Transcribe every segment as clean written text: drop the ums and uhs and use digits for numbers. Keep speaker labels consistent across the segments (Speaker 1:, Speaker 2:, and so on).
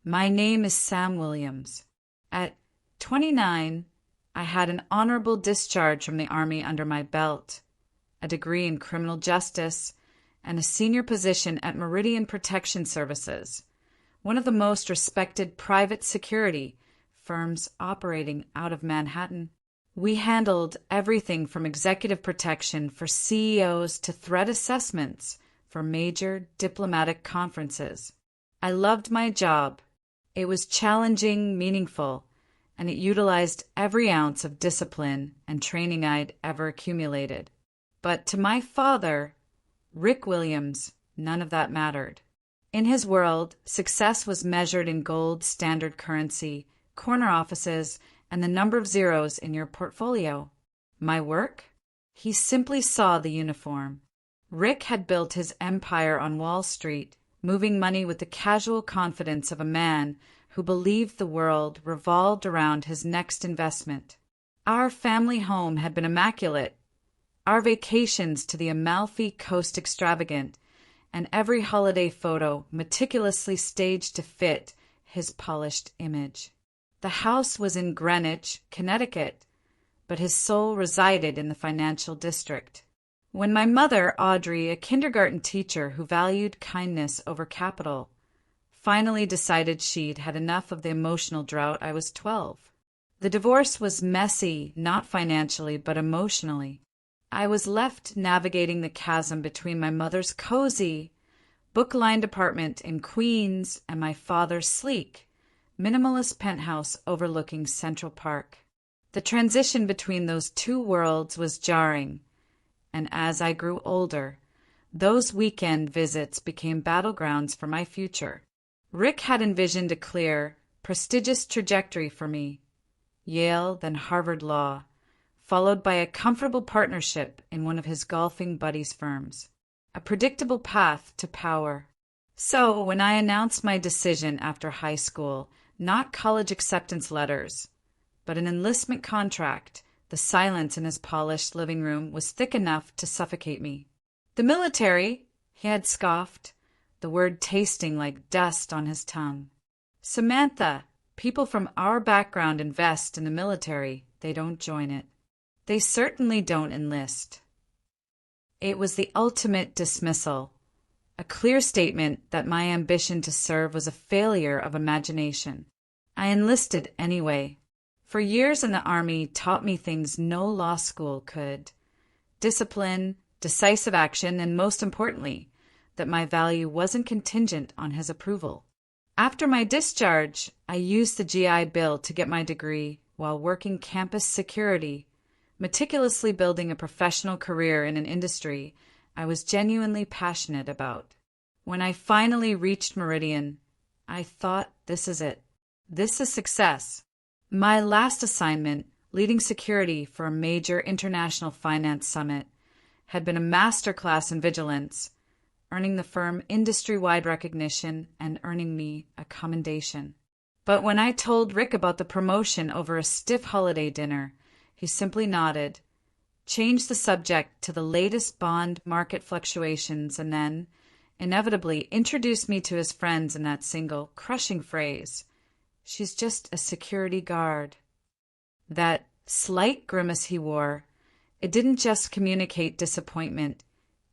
Speaker 1: My name is Sam Williams. At 29, I had an honorable discharge from the Army under my belt, a degree in criminal justice, and a senior position at Meridian Protection Services, one of the most respected private security firms operating out of Manhattan. We handled everything from executive protection for CEOs to threat assessments for major diplomatic conferences. I loved my job. It was challenging, meaningful, and it utilized every ounce of discipline and training I'd ever accumulated. But to my father, Rick Williams, none of that mattered. In his world, success was measured in gold standard currency, corner offices, and the number of zeros in your portfolio. My work? He simply saw the uniform. Rick had built his empire on Wall Street, moving money with the casual confidence of a man who believed the world revolved around his next investment. Our family home had been immaculate, our vacations to the Amalfi Coast extravagant, and every holiday photo meticulously staged to fit his polished image. The house was in Greenwich, Connecticut, but his soul resided in the financial district. When my mother, Audrey, a kindergarten teacher who valued kindness over capital, finally decided she'd had enough of the emotional drought, I was 12. The divorce was messy, not financially, but emotionally. I was left navigating the chasm between my mother's cozy, book-lined apartment in Queens and my father's sleek, minimalist penthouse overlooking Central Park. The transition between those two worlds was jarring, and as I grew older, those weekend visits became battlegrounds for my future. Rick had envisioned a clear, prestigious trajectory for me, Yale, then Harvard Law, followed by a comfortable partnership in one of his golfing buddies' firms, a predictable path to power. So when I announced my decision after high school, not college acceptance letters, but an enlistment contract, the silence in his polished living room was thick enough to suffocate me. The military, he had scoffed, the word tasting like dust on his tongue. Samantha, people from our background invest in the military, they don't join it. They certainly don't enlist. It was the ultimate dismissal, a clear statement that my ambition to serve was a failure of imagination. I enlisted anyway. For years in the Army taught me things no law school could. Discipline, decisive action, and most importantly, that my value wasn't contingent on his approval. After my discharge, I used the GI Bill to get my degree while working campus security, meticulously building a professional career in an industry I was genuinely passionate about. When I finally reached Meridian, I thought, this is it. This is success. My last assignment, leading security for a major international finance summit, had been a masterclass in vigilance, earning the firm industry-wide recognition and earning me a commendation. But when I told Rick about the promotion over a stiff holiday dinner, he simply nodded, changed the subject to the latest bond market fluctuations, and then, inevitably, introduced me to his friends in that single, crushing phrase, "She's just a security guard." That slight grimace he wore, it didn't just communicate disappointment,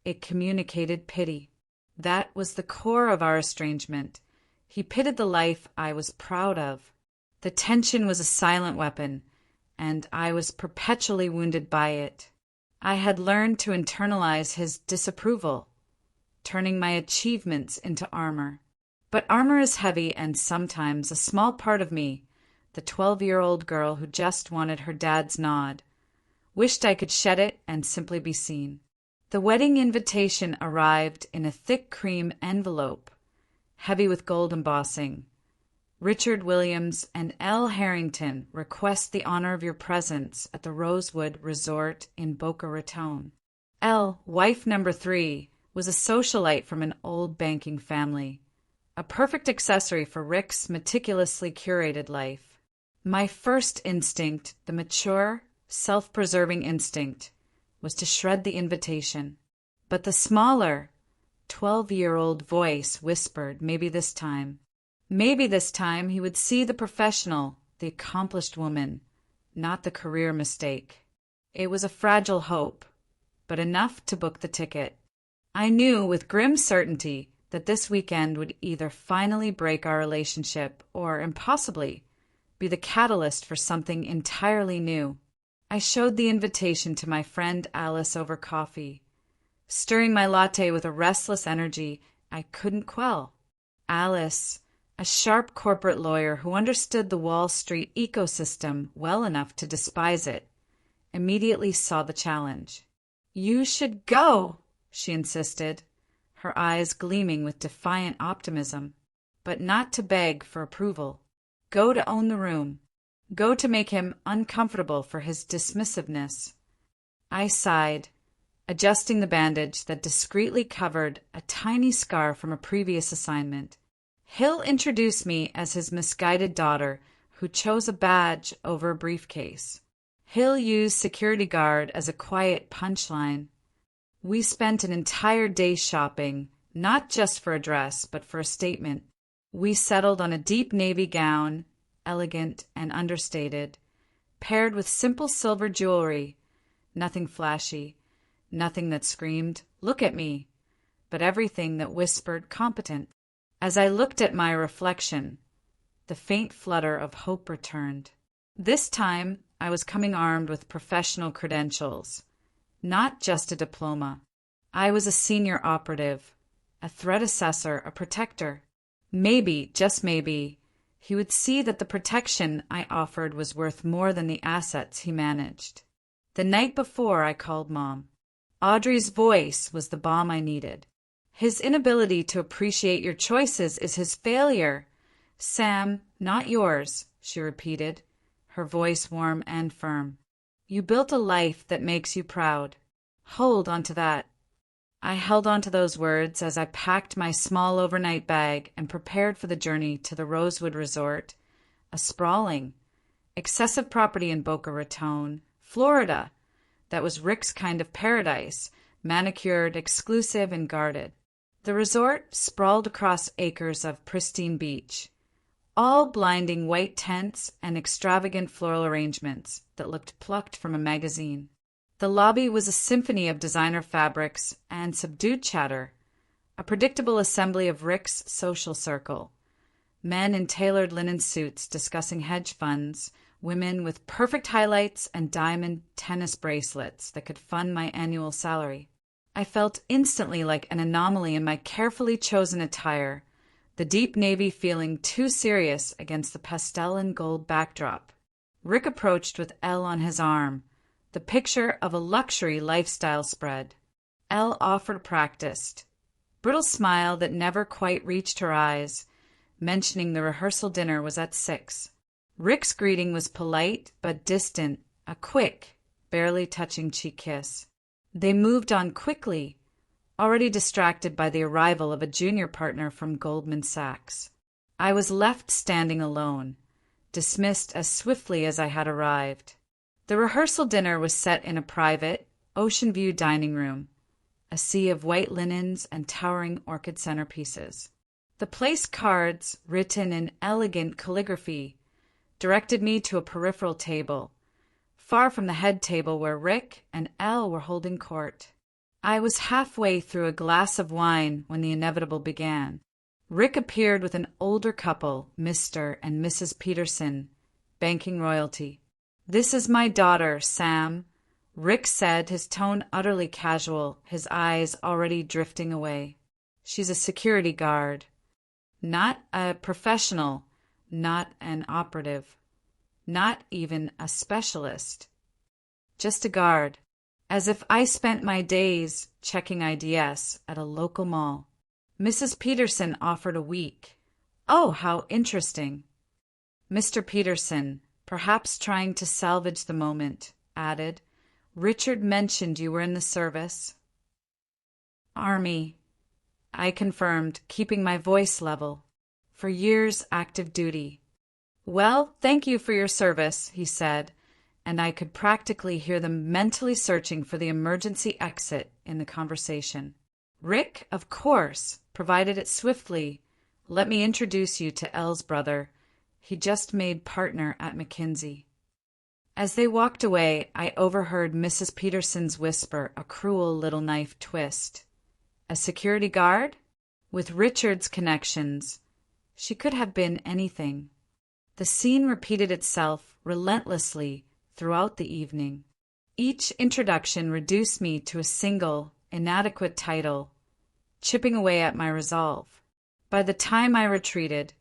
Speaker 1: it communicated pity. That was the core of our estrangement. He pitied the life I was proud of. The tension was a silent weapon, and I was perpetually wounded by it. I had learned to internalize his disapproval, turning my achievements into armor. But armor is heavy, and sometimes a small part of me, the 12-year-old girl who just wanted her dad's nod, wished I could shed it and simply be seen. The wedding invitation arrived in a thick cream envelope, heavy with gold embossing. Richard Williams and L. Harrington request the honor of your presence at the Rosewood Resort in Boca Raton. L., wife number 3, was a socialite from an old banking family, a perfect accessory for Rick's meticulously curated life. My first instinct, the mature, self-preserving instinct, was to shred the invitation. But the smaller, 12-year-old voice whispered, maybe this time, Maybe this time he would see the professional, the accomplished woman, not the career mistake. It was a fragile hope, but enough to book the ticket. I knew with grim certainty that this weekend would either finally break our relationship or, impossibly, be the catalyst for something entirely new. I showed the invitation to my friend Alice over coffee, stirring my latte with a restless energy I couldn't quell. Alice, a sharp corporate lawyer who understood the Wall Street ecosystem well enough to despise it, immediately saw the challenge. "You should go," she insisted, her eyes gleaming with defiant optimism, but not to beg for approval. Go to own the room. Go to make him uncomfortable for his dismissiveness. I sighed, adjusting the bandage that discreetly covered a tiny scar from a previous assignment. He'll introduce me as his misguided daughter who chose a badge over a briefcase. He'll use security guard as a quiet punchline. We spent an entire day shopping, not just for a dress, but for a statement. We settled on a deep navy gown, elegant and understated, paired with simple silver jewelry, nothing flashy, nothing that screamed, "Look at me," but everything that whispered, "Competent." As I looked at my reflection, the faint flutter of hope returned. This time, I was coming armed with professional credentials, not just a diploma. I was a senior operative, a threat assessor, a protector. Maybe, just maybe, he would see that the protection I offered was worth more than the assets he managed. The night before, I called Mom. Audrey's voice was the balm I needed. His inability to appreciate your choices is his failure. Sam, not yours, she repeated, her voice warm and firm. You built a life that makes you proud. Hold on to that. I held on to those words as I packed my small overnight bag and prepared for the journey to the Rosewood Resort, a sprawling, excessive property in Boca Raton, Florida, that was Rick's kind of paradise, manicured, exclusive, and guarded. The resort sprawled across acres of pristine beach, all blinding white tents and extravagant floral arrangements that looked plucked from a magazine. The lobby was a symphony of designer fabrics and subdued chatter, a predictable assembly of Rick's social circle, men in tailored linen suits discussing hedge funds, women with perfect highlights and diamond tennis bracelets that could fund my annual salary. I felt instantly like an anomaly in my carefully chosen attire, the deep navy feeling too serious against the pastel and gold backdrop. Rick approached with Elle on his arm, the picture of a luxury lifestyle spread. Elle offered practiced, brittle smile that never quite reached her eyes, mentioning the rehearsal dinner was at 6. Rick's greeting was polite but distant, a quick, barely touching cheek kiss. They moved on quickly, already distracted by the arrival of a junior partner from Goldman Sachs. I was left standing alone, dismissed as swiftly as I had arrived. The rehearsal dinner was set in a private, ocean-view dining room, a sea of white linens and towering orchid centerpieces. The place cards, written in elegant calligraphy, directed me to a peripheral table, far from the head table where Rick and Elle were holding court. I was halfway through a glass of wine when the inevitable began. Rick appeared with an older couple, Mr. and Mrs. Peterson, banking royalty. "This is my daughter, Sam," Rick said, his tone utterly casual, his eyes already drifting away. "She's a security guard. Not a professional, not an operative. Not even a specialist. Just a guard. As if I spent my days checking IDs at a local mall. Mrs. Peterson offered a week. Oh, how interesting. Mr. Peterson, perhaps trying to salvage the moment, added, "Richard mentioned you were in the service." "Army," I confirmed, keeping my voice level. "For years active duty." "Well, thank you for your service," he said, and I could practically hear them mentally searching for the emergency exit in the conversation. Rick, of course, provided it swiftly, Let me introduce you to Elle's brother. He just made partner at McKinsey." As they walked away, I overheard Mrs. Peterson's whisper a cruel little knife twist. A security guard? With Richard's connections, she could have been anything. The scene repeated itself relentlessly throughout the evening. Each introduction reduced me to a single, inadequate title, chipping away at my resolve. By the time I retreated,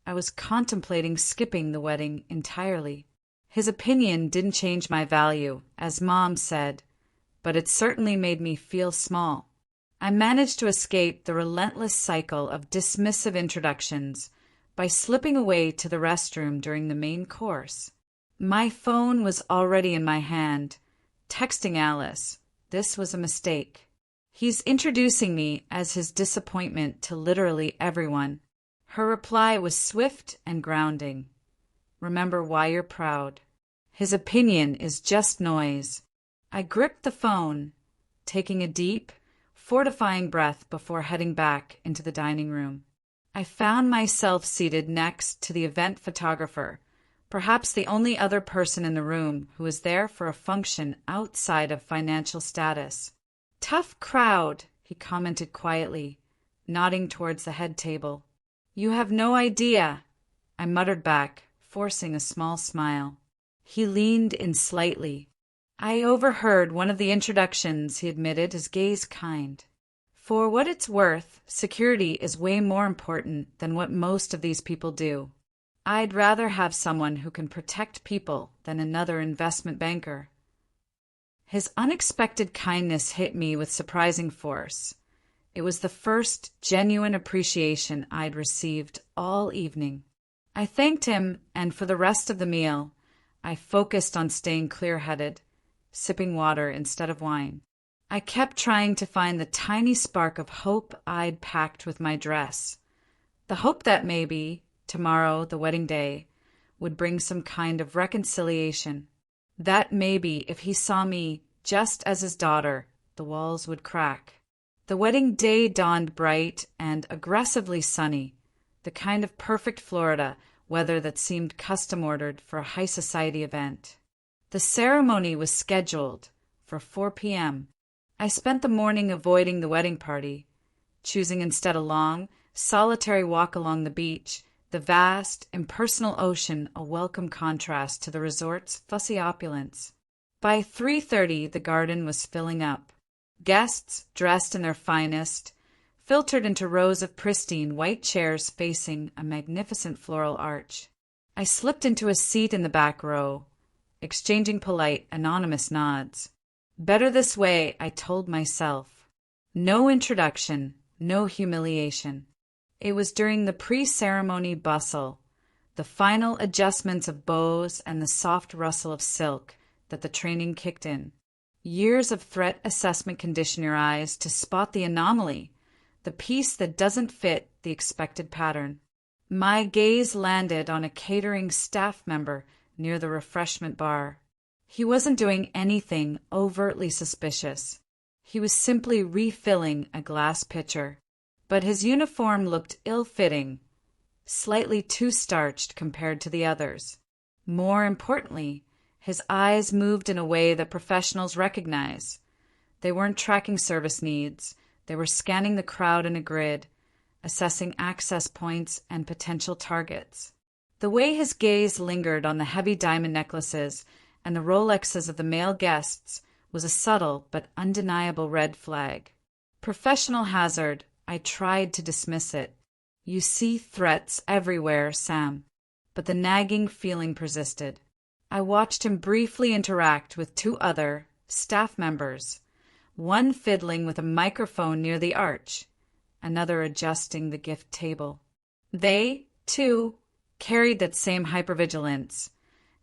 Speaker 1: I was contemplating skipping the wedding entirely. His opinion didn't change my value, as Mom said, but it certainly made me feel small. I managed to escape the relentless cycle of dismissive introductions by slipping away to the restroom during the main course. My phone was already in my hand, texting Alice. This was a mistake. He's introducing me as his disappointment to literally everyone. Her reply was swift and grounding. "Remember why you're proud. His opinion is just noise." I gripped the phone, taking a deep, fortifying breath before heading back into the dining room. I found myself seated next to the event photographer, perhaps the only other person in the room who was there for a function outside of financial status. "Tough crowd," he commented quietly, nodding towards the head table. "You have no idea," I muttered back, forcing a small smile. He leaned in slightly. "I overheard one of the introductions," he admitted, his gaze kind. "For what it's worth, security is way more important than what most of these people do. I'd rather have someone who can protect people than another investment banker." His unexpected kindness hit me with surprising force. It was the first genuine appreciation I'd received all evening. I thanked him, and for the rest of the meal, I focused on staying clear-headed, sipping water instead of wine. I kept trying to find the tiny spark of hope I'd packed with my dress. The hope that maybe, tomorrow, the wedding day, would bring some kind of reconciliation. That maybe, if he saw me just as his daughter, the walls would crack. The wedding day dawned bright and aggressively sunny, the kind of perfect Florida weather that seemed custom-ordered for a high society event. The ceremony was scheduled for 4 p.m. I spent the morning avoiding the wedding party, choosing instead a long, solitary walk along the beach, the vast, impersonal ocean a welcome contrast to the resort's fussy opulence. By 3:30, the garden was filling up. Guests, dressed in their finest, filtered into rows of pristine white chairs facing a magnificent floral arch. I slipped into a seat in the back row, exchanging polite, anonymous nods. Better this way, I told myself. No introduction, no humiliation. It was during the pre-ceremony bustle, the final adjustments of bows and the soft rustle of silk, that the training kicked in. Years of threat assessment condition your eyes to spot the anomaly, the piece that doesn't fit the expected pattern. My gaze landed on a catering staff member near the refreshment bar. He wasn't doing anything overtly suspicious. He was simply refilling a glass pitcher. But his uniform looked ill-fitting, slightly too starched compared to the others. More importantly, his eyes moved in a way that professionals recognize. They weren't tracking service needs. They were scanning the crowd in a grid, assessing access points and potential targets. The way his gaze lingered on the heavy diamond necklaces and the Rolexes of the male guests was a subtle but undeniable red flag. Professional hazard. I tried to dismiss it. You see threats everywhere, Sam. But the nagging feeling persisted. I watched him briefly interact with 2 other staff members, one fiddling with a microphone near the arch, another adjusting the gift table. They, too, carried that same hypervigilance,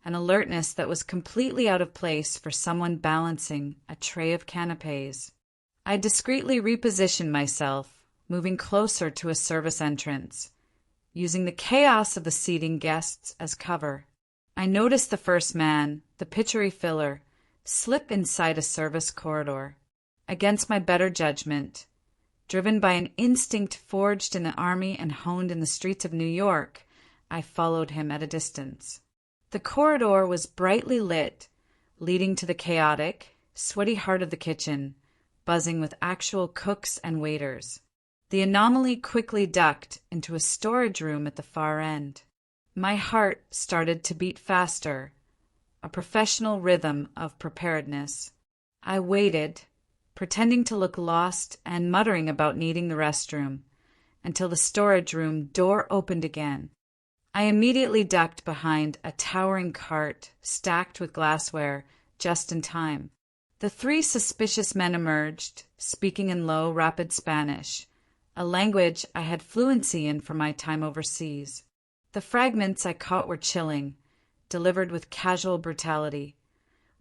Speaker 1: an alertness that was completely out of place for someone balancing a tray of canapes. I discreetly repositioned myself, moving closer to a service entrance, using the chaos of the seating guests as cover. I noticed the first man, the pitcher refiller, slip inside a service corridor. Against my better judgment, Driven by an instinct forged in the army and honed in the streets of New York, I followed him at a distance. The corridor was brightly lit, leading to the chaotic, sweaty heart of the kitchen, buzzing with actual cooks and waiters. The anomaly quickly ducked into a storage room at the far end. My heart started to beat faster, a professional rhythm of preparedness. I waited, pretending to look lost and muttering about needing the restroom, until the storage room door opened again. I immediately ducked behind a towering cart stacked with glassware just in time. The three suspicious men emerged, speaking in low, rapid Spanish, a language I had fluency in from my time overseas. The fragments I caught were chilling, delivered with casual brutality.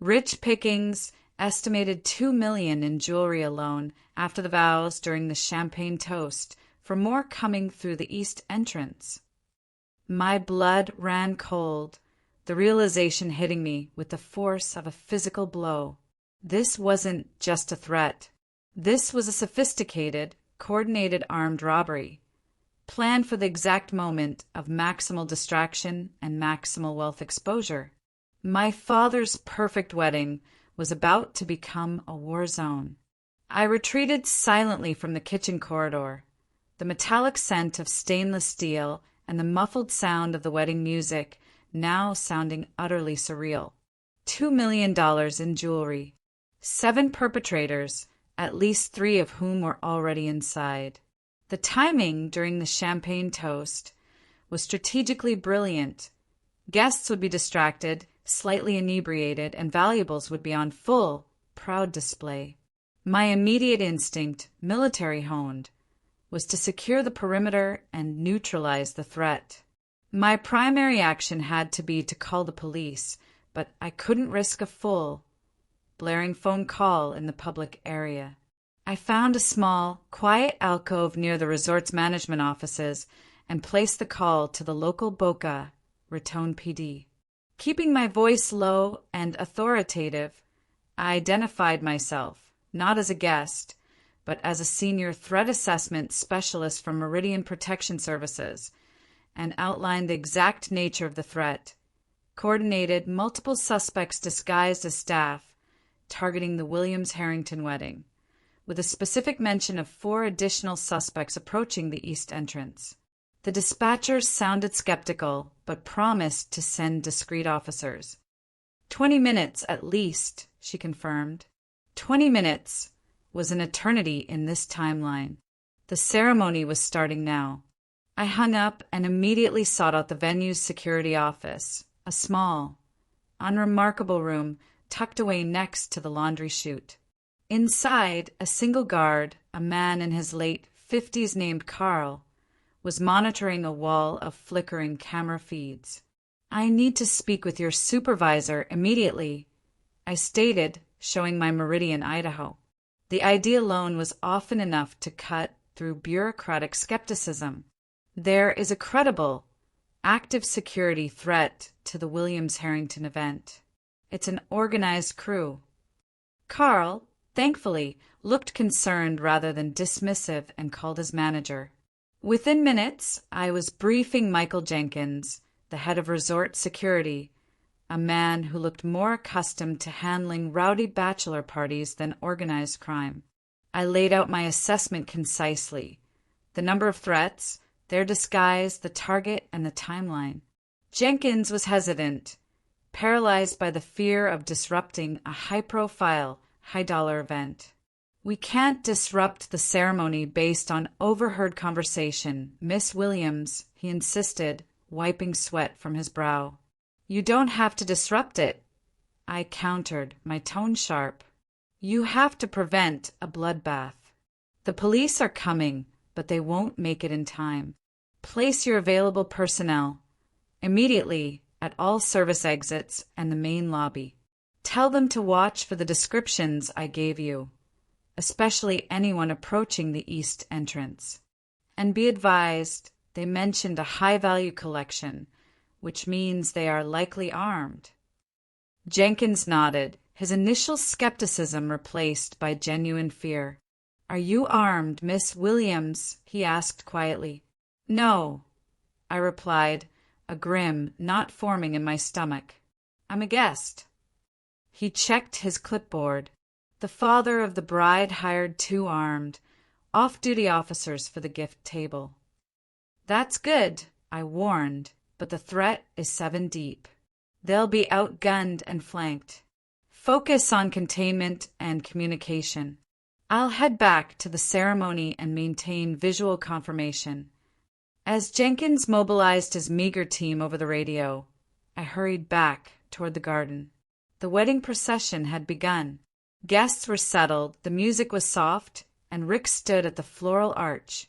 Speaker 1: Rich pickings, estimated $2 million in jewelry alone after the vows during the champagne toast, for more coming through the east entrance. My blood ran cold, the realization hitting me with the force of a physical blow. This wasn't just a threat. This was a sophisticated, coordinated armed robbery, planned for the exact moment of maximal distraction and maximal wealth exposure. My father's perfect wedding was about to become a war zone. I retreated silently from the kitchen corridor, the metallic scent of stainless steel and the muffled sound of the wedding music now sounding utterly surreal. $2 million in jewelry. 7 perpetrators, at least 3 of whom were already inside. The timing during the champagne toast was strategically brilliant. Guests would be distracted, slightly inebriated, and valuables would be on full, proud display. My immediate instinct, military honed, was to secure the perimeter and neutralize the threat. My primary action had to be to call the police, but I couldn't risk a full, blaring phone call in the public area. I found a small, quiet alcove near the resort's management offices and placed the call to the local Boca Raton PD. Keeping my voice low and authoritative, I identified myself, not as a guest, but as a senior threat assessment specialist from Meridian Protection Services, and outlined the exact nature of the threat, coordinated multiple suspects disguised as staff, targeting the Williams-Harrington wedding, with a specific mention of 4 additional suspects approaching the east entrance. The dispatchers sounded skeptical, but promised to send discreet officers. 20 minutes at least, she confirmed. 20 minutes was an eternity in this timeline. The ceremony was starting now. I hung up and immediately sought out the venue's security office, a small, unremarkable room tucked away next to the laundry chute. Inside, a single guard, a man in his late 50s named Carl, was monitoring a wall of flickering camera feeds. "I need to speak with your supervisor immediately," I stated, showing my Meridian, Idaho. The ID alone was often enough to cut through bureaucratic skepticism. There is a credible, active security threat to the Williams-Harrington event. It's an organized crew. Carl, thankfully, looked concerned rather than dismissive and called his manager. Within minutes, I was briefing Michael Jenkins, the head of resort security, a man who looked more accustomed to handling rowdy bachelor parties than organized crime. I laid out my assessment concisely: the number of threats, their disguise, the target, and the timeline. Jenkins was hesitant, paralyzed by the fear of disrupting a high-profile, high-dollar event. "We can't disrupt the ceremony based on overheard conversation, Miss Williams," he insisted, wiping sweat from his brow. "You don't have to disrupt it," I countered, my tone sharp. "You have to prevent a bloodbath. The police are coming, but they won't make it in time. Place your available personnel immediately at all service exits and the main lobby. Tell them to watch for the descriptions I gave you, especially anyone approaching the east entrance. And be advised, they mentioned a high-value collection, which means they are likely armed." Jenkins nodded, his initial skepticism replaced by genuine fear. "Are you armed, Miss Williams?" he asked quietly. "No," I replied, a grin not forming in my stomach. "I'm a guest." He checked his clipboard. The father of the bride hired 2 armed, off-duty officers for the gift table. "That's good," I warned, "but the threat is 7 deep. They'll be outgunned and flanked. Focus on containment and communication. I'll head back to the ceremony and maintain visual confirmation." As Jenkins mobilized his meager team over the radio, I hurried back toward the garden. The wedding procession had begun. Guests were settled, the music was soft, and Rick stood at the floral arch,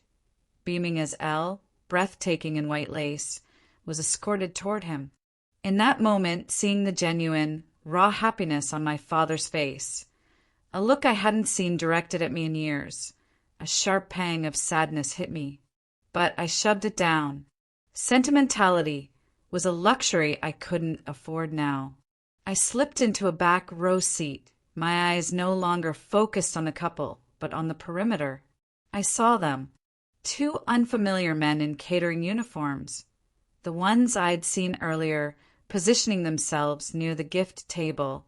Speaker 1: beaming as Elle, breathtaking in white lace, was escorted toward him. In that moment, seeing the genuine, raw happiness on my father's face, a look I hadn't seen directed at me in years, a sharp pang of sadness hit me. But I shoved it down. Sentimentality was a luxury I couldn't afford now. I slipped into a back row seat, my eyes no longer focused on the couple, but on the perimeter. I saw them, 2 unfamiliar men in catering uniforms, the ones I'd seen earlier positioning themselves near the gift table,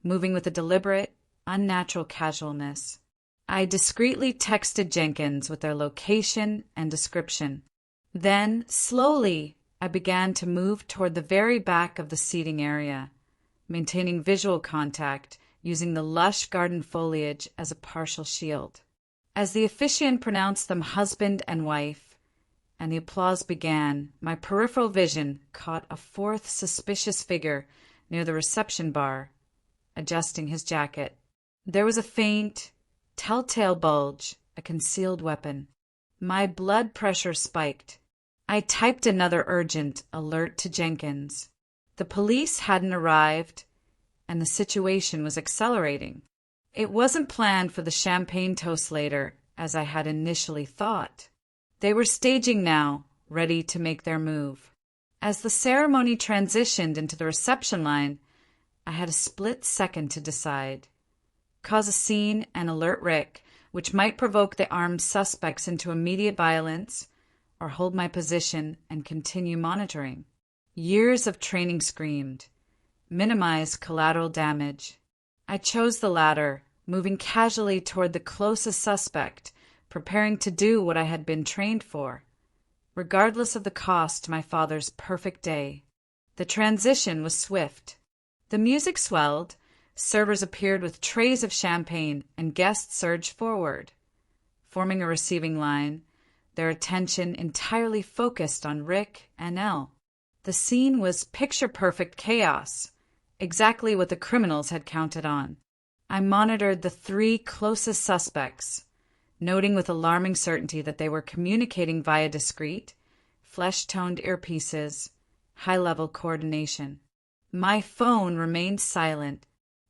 Speaker 1: moving with a deliberate, unnatural casualness. I discreetly texted Jenkins with their location and description. Then, slowly, I began to move toward the very back of the seating area, maintaining visual contact, using the lush garden foliage as a partial shield. As the officiant pronounced them husband and wife, and the applause began, my peripheral vision caught a 4th suspicious figure near the reception bar, adjusting his jacket. There was a faint, telltale bulge, a concealed weapon. My blood pressure spiked. I typed another urgent alert to Jenkins. The police hadn't arrived, and the situation was accelerating. It wasn't planned for the champagne toast later, as I had initially thought. They were staging now, ready to make their move. As the ceremony transitioned into the reception line, I had a split second to decide. Cause a scene and alert Rick, which might provoke the armed suspects into immediate violence, or hold my position and continue monitoring. Years of training screamed. Minimize collateral damage. I chose the latter, moving casually toward the closest suspect, preparing to do what I had been trained for, regardless of the cost to my father's perfect day. The transition was swift. The music swelled, servers appeared with trays of champagne, and guests surged forward, forming a receiving line, their attention entirely focused on Rick and Elle. The scene was picture-perfect chaos, exactly what the criminals had counted on. I monitored the 3 closest suspects, noting with alarming certainty that they were communicating via discreet, flesh-toned earpieces, high-level coordination. My phone remained silent.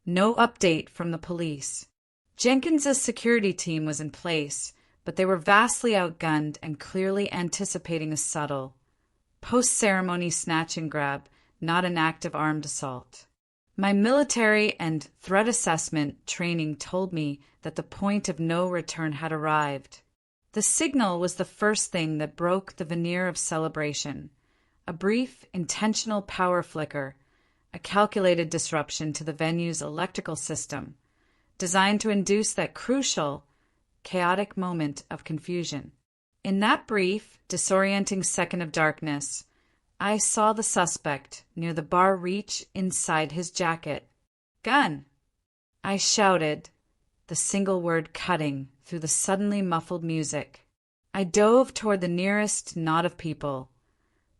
Speaker 1: No update from the police. Jenkins's security team was in place, but they were vastly outgunned and clearly anticipating a subtle, post-ceremony snatch and grab, not an active armed assault. My military and threat assessment training told me that the point of no return had arrived. The signal was the first thing that broke the veneer of celebration, a brief, intentional power flicker, a calculated disruption to the venue's electrical system, designed to induce that crucial, chaotic moment of confusion. In that brief, disorienting second of darkness, I saw the suspect near the bar reach inside his jacket. "Gun!" I shouted, the single word cutting through the suddenly muffled music. I dove toward the nearest knot of people,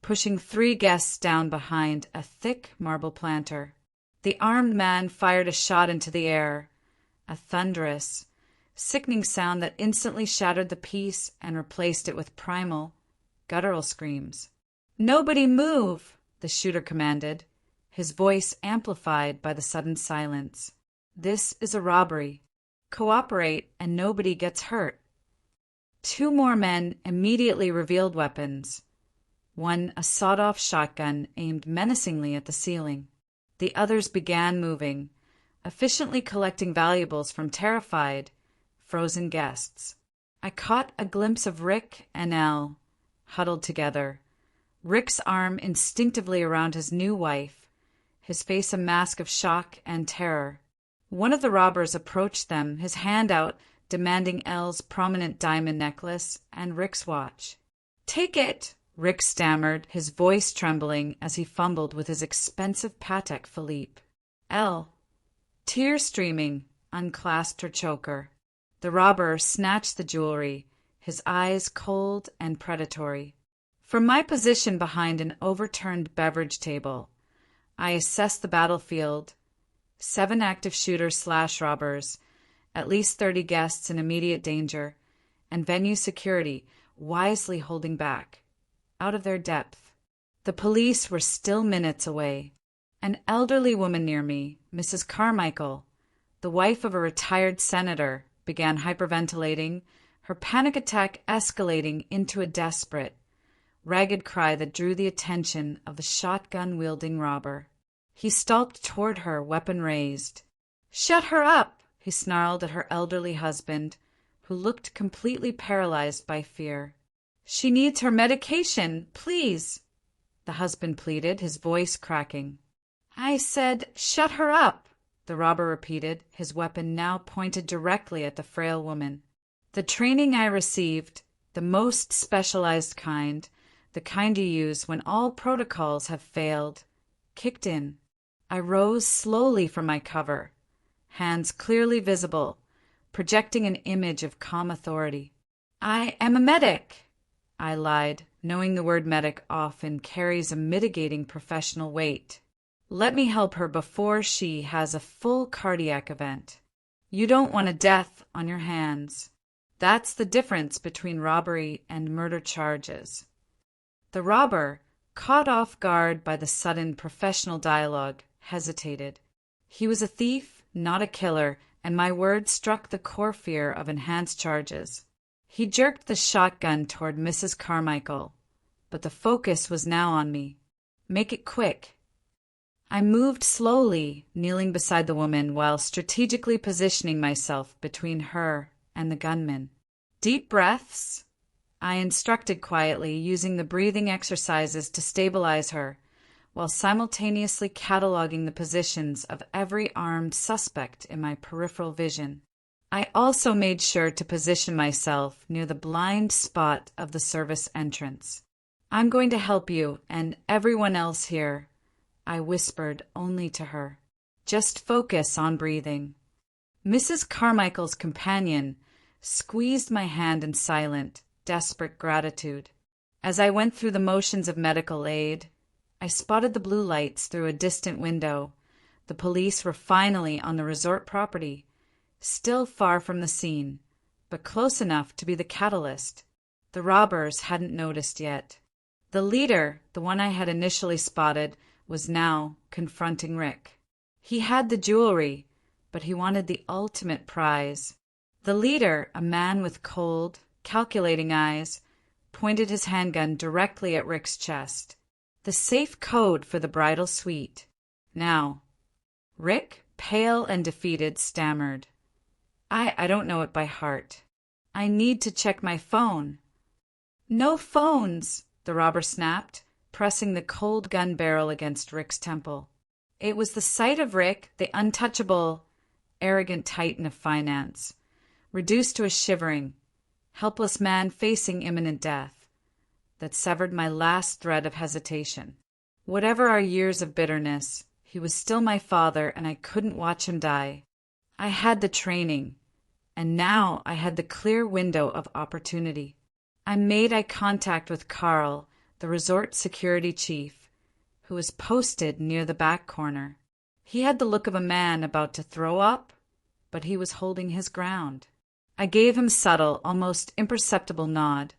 Speaker 1: pushing 3 guests down behind a thick marble planter. The armed man fired a shot into the air, a thunderous, sickening sound that instantly shattered the peace and replaced it with primal, guttural screams. "Nobody move!" the shooter commanded, his voice amplified by the sudden silence. "This is a robbery. Cooperate and nobody gets hurt." 2 more men immediately revealed weapons. One a sawed-off shotgun aimed menacingly at the ceiling. The others began moving, efficiently collecting valuables from terrified, frozen guests. I caught a glimpse of Rick and Elle, huddled together, Rick's arm instinctively around his new wife, his face a mask of shock and terror. One of the robbers approached them, his hand out, demanding Elle's prominent diamond necklace and Rick's watch. "Take it!" Rick stammered, his voice trembling as he fumbled with his expensive Patek Philippe. Elle, tears streaming, unclasped her choker. The robber snatched the jewelry, his eyes cold and predatory. From my position behind an overturned beverage table, I assessed the battlefield. 7 active shooters/robbers, at least 30 guests in immediate danger, and venue security wisely holding back, out of their depth. The police were still minutes away. An elderly woman near me, Mrs. Carmichael, the wife of a retired senator, began hyperventilating, her panic attack escalating into a desperate, ragged cry that drew the attention of the shotgun-wielding robber. He stalked toward her, weapon raised. "Shut her up!" he snarled at her elderly husband, who looked completely paralyzed by fear. "She needs her medication, please," the husband pleaded, his voice cracking. "I said, shut her up," the robber repeated, his weapon now pointed directly at the frail woman. The training I received, the most specialized kind, the kind you use when all protocols have failed, kicked in. I rose slowly from my cover, hands clearly visible, projecting an image of calm authority. "I am a medic," I lied, knowing the word medic often carries a mitigating professional weight. "Let me help her before she has a full cardiac event. You don't want a death on your hands." That's the difference between robbery and murder charges. The robber, caught off guard by the sudden professional dialogue, hesitated. He was a thief, not a killer, and my words struck the core fear of enhanced charges. He jerked the shotgun toward Mrs. Carmichael, but the focus was now on me. "Make it quick." I moved slowly, kneeling beside the woman while strategically positioning myself between her and the gunman. "Deep breaths," I instructed quietly, using the breathing exercises to stabilize her, while simultaneously cataloging the positions of every armed suspect in my peripheral vision. I also made sure to position myself near the blind spot of the service entrance. "I'm going to help you, and everyone else here," I whispered only to her. "Just focus on breathing." Mrs. Carmichael's companion squeezed my hand in silent, desperate gratitude. As I went through the motions of medical aid, I spotted the blue lights through a distant window. The police were finally on the resort property, still far from the scene, but close enough to be the catalyst. The robbers hadn't noticed yet. The leader, the one I had initially spotted, was now confronting Rick. He had the jewelry, but he wanted the ultimate prize. The leader, a man with cold, calculating eyes, pointed his handgun directly at Rick's chest. The safe code for the bridal suite. Now, Rick, pale and defeated, stammered, I don't know it by heart. I need to check my phone." "No phones," the robber snapped, pressing the cold gun barrel against Rick's temple. It was the sight of Rick, the untouchable, arrogant titan of finance, reduced to a shivering, helpless man facing imminent death, that severed my last thread of hesitation. Whatever our years of bitterness, he was still my father, and I couldn't watch him die. I had the training, and now I had the clear window of opportunity. I made eye contact with Carl, the resort security chief, who was posted near the back corner. He had the look of a man about to throw up, but he was holding his ground. I gave him subtle, almost imperceptible nod,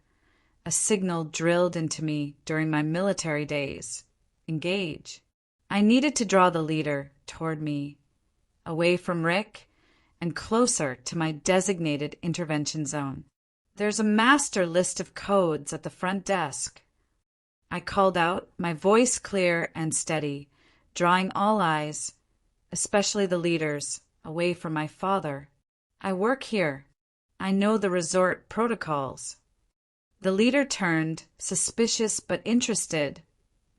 Speaker 1: a signal drilled into me during my military days. Engage. I needed to draw the leader toward me, away from Rick, and closer to my designated intervention zone. "There's a master list of codes at the front desk," I called out, my voice clear and steady, drawing all eyes, especially the leaders, away from my father. "I work here. I know the resort protocols." The leader turned, suspicious but interested,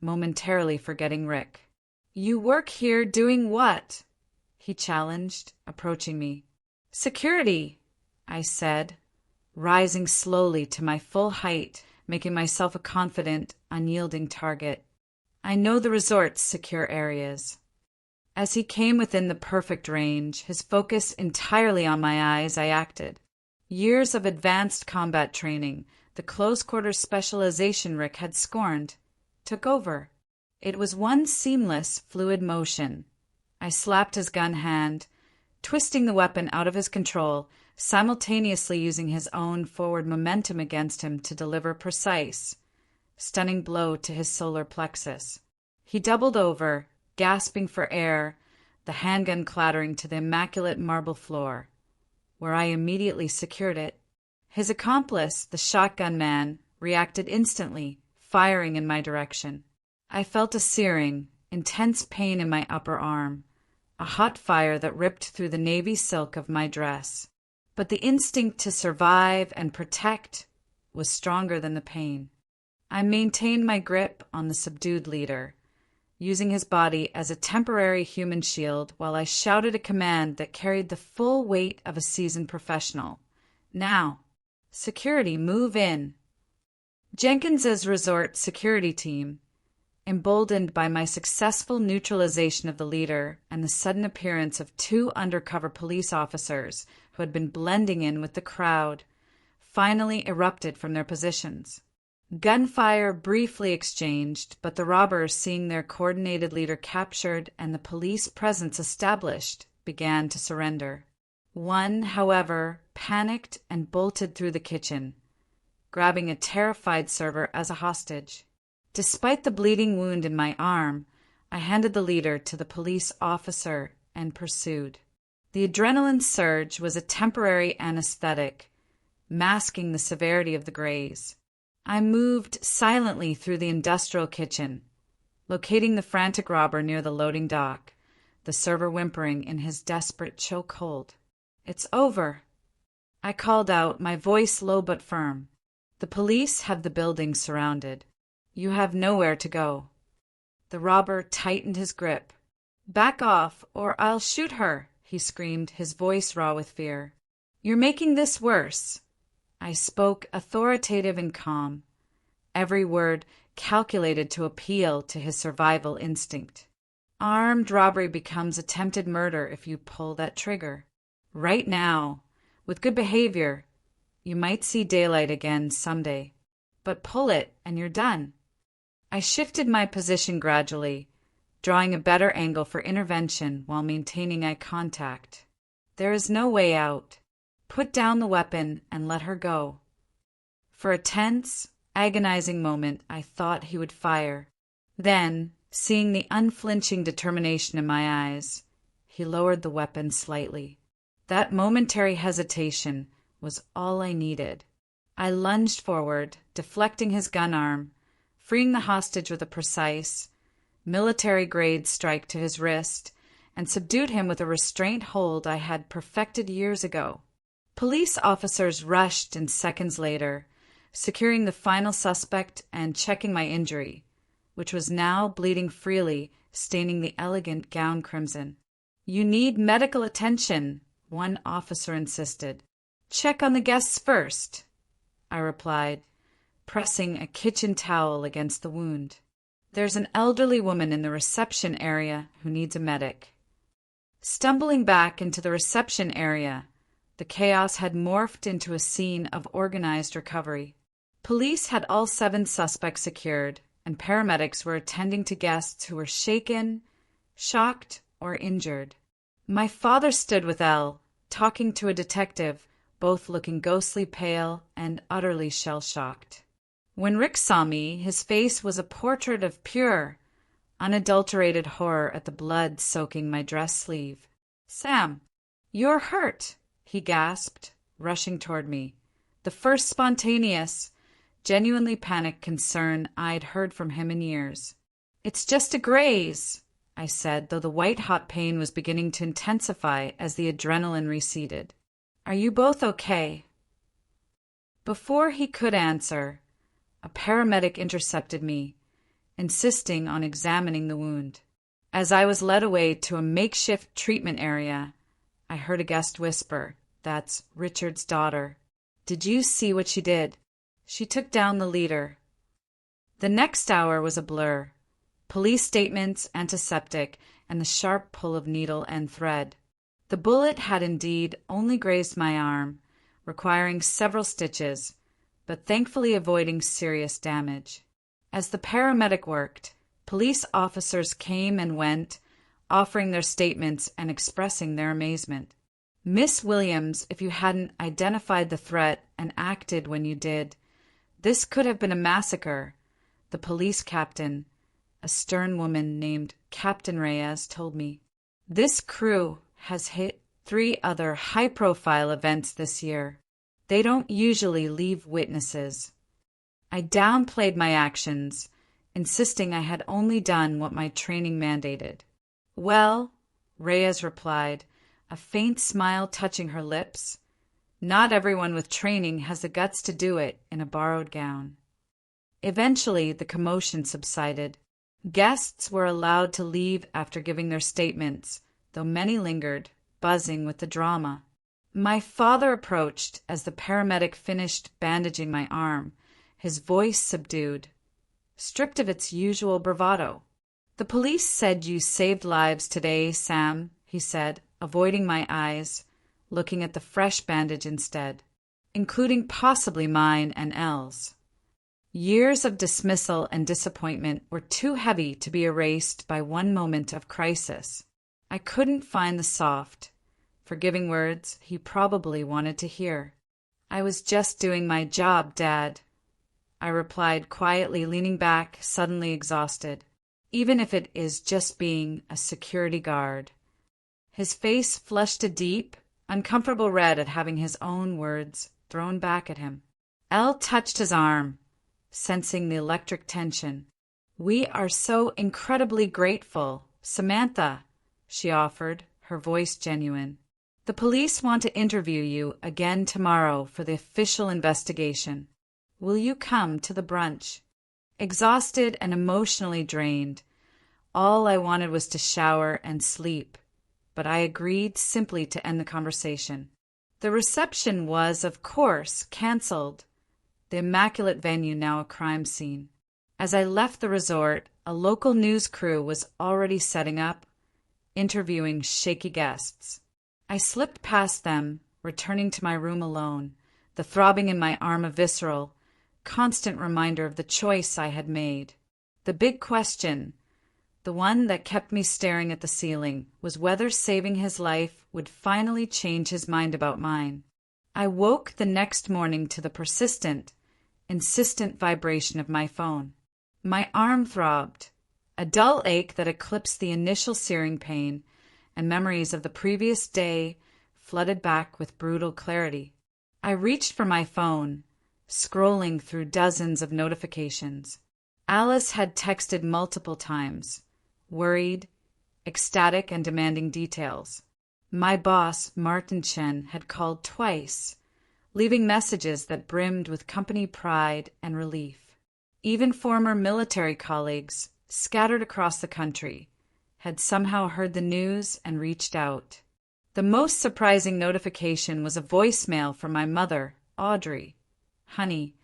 Speaker 1: momentarily forgetting Rick. "You work here doing what?" he challenged, approaching me. "Security," I said, rising slowly to my full height, making myself a confident, unyielding target. "I know the resort's secure areas." As he came within the perfect range, his focus entirely on my eyes, I acted. Years of advanced combat training, the close-quarters specialization Rick had scorned, took over. It was one seamless, fluid motion. I slapped his gun hand, twisting the weapon out of his control, simultaneously using his own forward momentum against him to deliver a precise, stunning blow to his solar plexus. He doubled over, gasping for air, the handgun clattering to the immaculate marble floor, where I immediately secured it. His accomplice, the shotgun man, reacted instantly, firing in my direction. I felt a searing, intense pain in my upper arm, a hot fire that ripped through the navy silk of my dress. But the instinct to survive and protect was stronger than the pain. I maintained my grip on the subdued leader, using his body as a temporary human shield while I shouted a command that carried the full weight of a seasoned professional. "Now, security, move in." Jenkins's resort security team, emboldened by my successful neutralization of the leader and the sudden appearance of 2 undercover police officers who had been blending in with the crowd, finally erupted from their positions. Gunfire briefly exchanged, but the robbers, seeing their coordinated leader captured and the police presence established, began to surrender. One, however, panicked and bolted through the kitchen, grabbing a terrified server as a hostage. Despite the bleeding wound in my arm, I handed the leader to the police officer and pursued. The adrenaline surge was a temporary anesthetic, masking the severity of the graze. I moved silently through the industrial kitchen, locating the frantic robber near the loading dock, the server whimpering in his desperate chokehold. "It's over," I called out, my voice low but firm. "The police have the building surrounded. You have nowhere to go." The robber tightened his grip. "Back off, or I'll shoot her," he screamed, his voice raw with fear. "You're making this worse." I spoke authoritative and calm, every word calculated to appeal to his survival instinct. "Armed robbery becomes attempted murder if you pull that trigger. Right now, with good behavior, you might see daylight again someday, but pull it and you're done." I shifted my position gradually, drawing a better angle for intervention while maintaining eye contact. "There is no way out. Put down the weapon and let her go." For a tense, agonizing moment, I thought he would fire. Then, seeing the unflinching determination in my eyes, he lowered the weapon slightly. That momentary hesitation was all I needed. I lunged forward, deflecting his gun arm, freeing the hostage with a precise, military-grade strike to his wrist, and subdued him with a restraint hold I had perfected years ago. Police officers rushed in seconds later, securing the final suspect and checking my injury, which was now bleeding freely, staining the elegant gown crimson. "You need medical attention," one officer insisted. "Check on the guests first," I replied, pressing a kitchen towel against the wound. "There's an elderly woman in the reception area who needs a medic." Stumbling back into the reception area, the chaos had morphed into a scene of organized recovery. Police had all 7 suspects secured, and paramedics were attending to guests who were shaken, shocked, or injured. My father stood with Elle, talking to a detective, both looking ghostly pale and utterly shell-shocked. When Rick saw me, his face was a portrait of pure, unadulterated horror at the blood soaking my dress sleeve. "Sam, you're hurt," he gasped, rushing toward me. The first spontaneous, genuinely panicked concern I'd heard from him in years. "It's just a graze," I said, though the white-hot pain was beginning to intensify as the adrenaline receded. "Are you both okay?" Before he could answer, a paramedic intercepted me, insisting on examining the wound. As I was led away to a makeshift treatment area, I heard a guest whisper, "That's Richard's daughter. Did you see what she did? She took down the leader." The next hour was a blur. Police statements, antiseptic, and the sharp pull of needle and thread. The bullet had indeed only grazed my arm, requiring several stitches, but thankfully avoiding serious damage. As the paramedic worked, police officers came and went, offering their statements and expressing their amazement. "Miss Williams, if you hadn't identified the threat and acted when you did, this could have been a massacre," the police captain, a stern woman named Captain Reyes, told me. "This crew has hit 3 other high-profile events this year. They don't usually leave witnesses." I downplayed my actions, insisting I had only done what my training mandated. "Well," Reyes replied, a faint smile touching her lips, "not everyone with training has the guts to do it in a borrowed gown." Eventually, the commotion subsided. Guests were allowed to leave after giving their statements, though many lingered, buzzing with the drama. My father approached as the paramedic finished bandaging my arm, his voice subdued, stripped of its usual bravado. "The police said you saved lives today, Sam," he said, avoiding my eyes, looking at the fresh bandage instead, "including possibly mine and Elle's." Years of dismissal and disappointment were too heavy to be erased by one moment of crisis. I couldn't find the soft, forgiving words he probably wanted to hear. "I was just doing my job, Dad," I replied quietly, leaning back, suddenly exhausted. "Even if it is just being a security guard." His face flushed a deep, uncomfortable red at having his own words thrown back at him. Elle touched his arm, sensing the electric tension. "We are so incredibly grateful, Samantha," she offered, her voice genuine. "The police want to interview you again tomorrow for the official investigation. Will you come to the brunch?" Exhausted and emotionally drained, all I wanted was to shower and sleep, but I agreed simply to end the conversation. The reception was, of course, cancelled, the immaculate venue now a crime scene. As I left the resort, a local news crew was already setting up, interviewing shaky guests. I slipped past them, returning to my room alone, the throbbing in my arm a visceral, constant reminder of the choice I had made. The big question, the one that kept me staring at the ceiling, was whether saving his life would finally change his mind about mine. I woke the next morning to the persistent, insistent vibration of my phone. My arm throbbed, a dull ache that eclipsed the initial searing pain, and memories of the previous day flooded back with brutal clarity. I reached for my phone, scrolling through dozens of notifications. Alice had texted multiple times, worried, ecstatic, and demanding details. My boss, Martin Chen, had called twice, leaving messages that brimmed with company pride and relief. Even former military colleagues, scattered across the country, had somehow heard the news and reached out. The most surprising notification was a voicemail from my mother, Audrey. "Honey,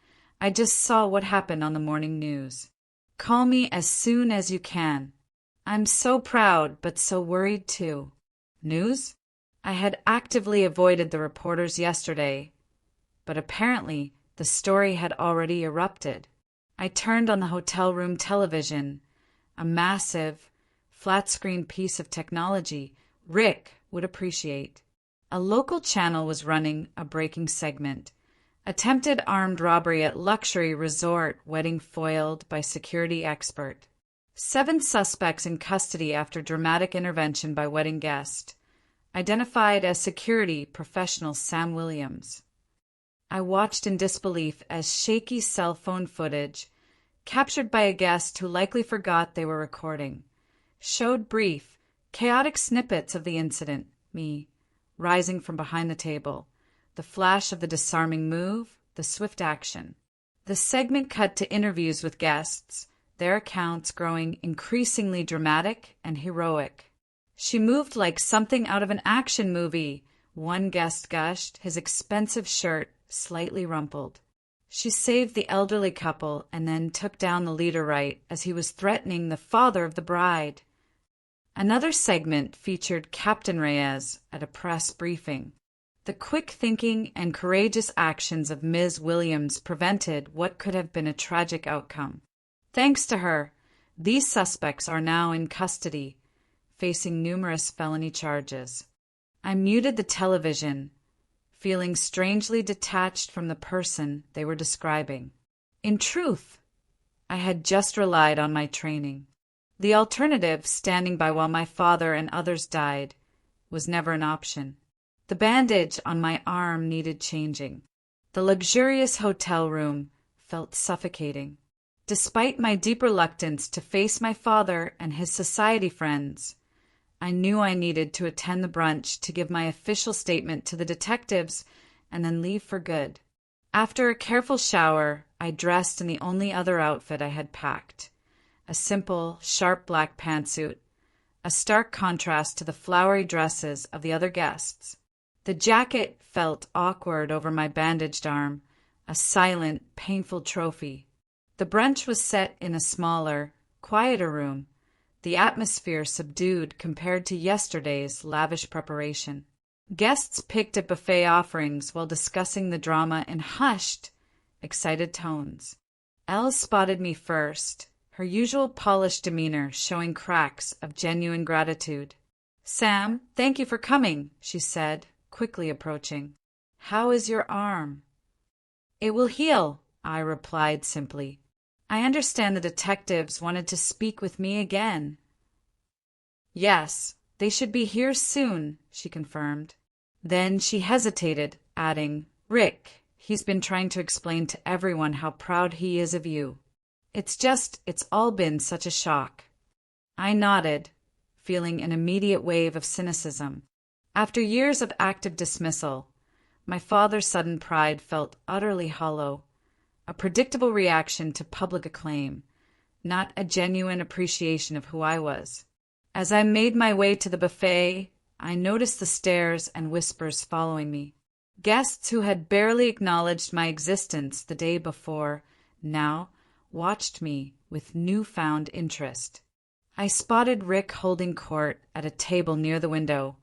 Speaker 1: I just saw what happened on the morning news. Call me as soon as you can. I'm so proud, but so worried too." News? I had actively avoided the reporters yesterday, but apparently the story had already erupted. I turned on the hotel room television, a massive, flat-screen piece of technology Rick would appreciate. A local channel was running a breaking segment. Attempted armed robbery at luxury resort wedding foiled by security expert. 7 suspects in custody after dramatic intervention by wedding guest. Identified as security professional Sam Williams. I watched in disbelief as shaky cell phone footage, captured by a guest who likely forgot they were recording, showed brief, chaotic snippets of the incident, me, rising from behind the table, the flash of the disarming move, the swift action. The segment cut to interviews with guests, their accounts growing increasingly dramatic and heroic. "She moved like something out of an action movie," one guest gushed, his expensive shirt slightly rumpled. "She saved the elderly couple and then took down the leader right as he was threatening the father of the bride." Another segment featured Captain Reyes at a press briefing. The quick thinking and courageous actions of Ms. Williams prevented what could have been a tragic outcome. Thanks to her, these suspects are now in custody, facing numerous felony charges. I muted the television, feeling strangely detached from the person they were describing. In truth, I had just relied on my training. The alternative, standing by while my father and others died, was never an option. The bandage on my arm needed changing. The luxurious hotel room felt suffocating. Despite my deep reluctance to face my father and his society friends, I knew I needed to attend the brunch to give my official statement to the detectives and then leave for good. After a careful shower, I dressed in the only other outfit I had packed, a simple, sharp black pantsuit, a stark contrast to the flowery dresses of the other guests. The jacket felt awkward over my bandaged arm, a silent, painful trophy. The brunch was set in a smaller, quieter room, the atmosphere subdued compared to yesterday's lavish preparation. Guests picked at buffet offerings while discussing the drama in hushed, excited tones. Elle spotted me first, her usual polished demeanor showing cracks of genuine gratitude. "Sam, thank you for coming," she said, quickly approaching. "How is your arm?" "It will heal," I replied simply. "I understand the detectives wanted to speak with me again." "Yes, they should be here soon," she confirmed. Then she hesitated, adding, "Rick, he's been trying to explain to everyone how proud he is of you. It's all been such a shock." I nodded, feeling an immediate wave of cynicism. After years of active dismissal, my father's sudden pride felt utterly hollow, a predictable reaction to public acclaim, not a genuine appreciation of who I was. As I made my way to the buffet, I noticed the stares and whispers following me. Guests who had barely acknowledged my existence the day before now watched me with newfound interest. I spotted Rick holding court at a table near the window,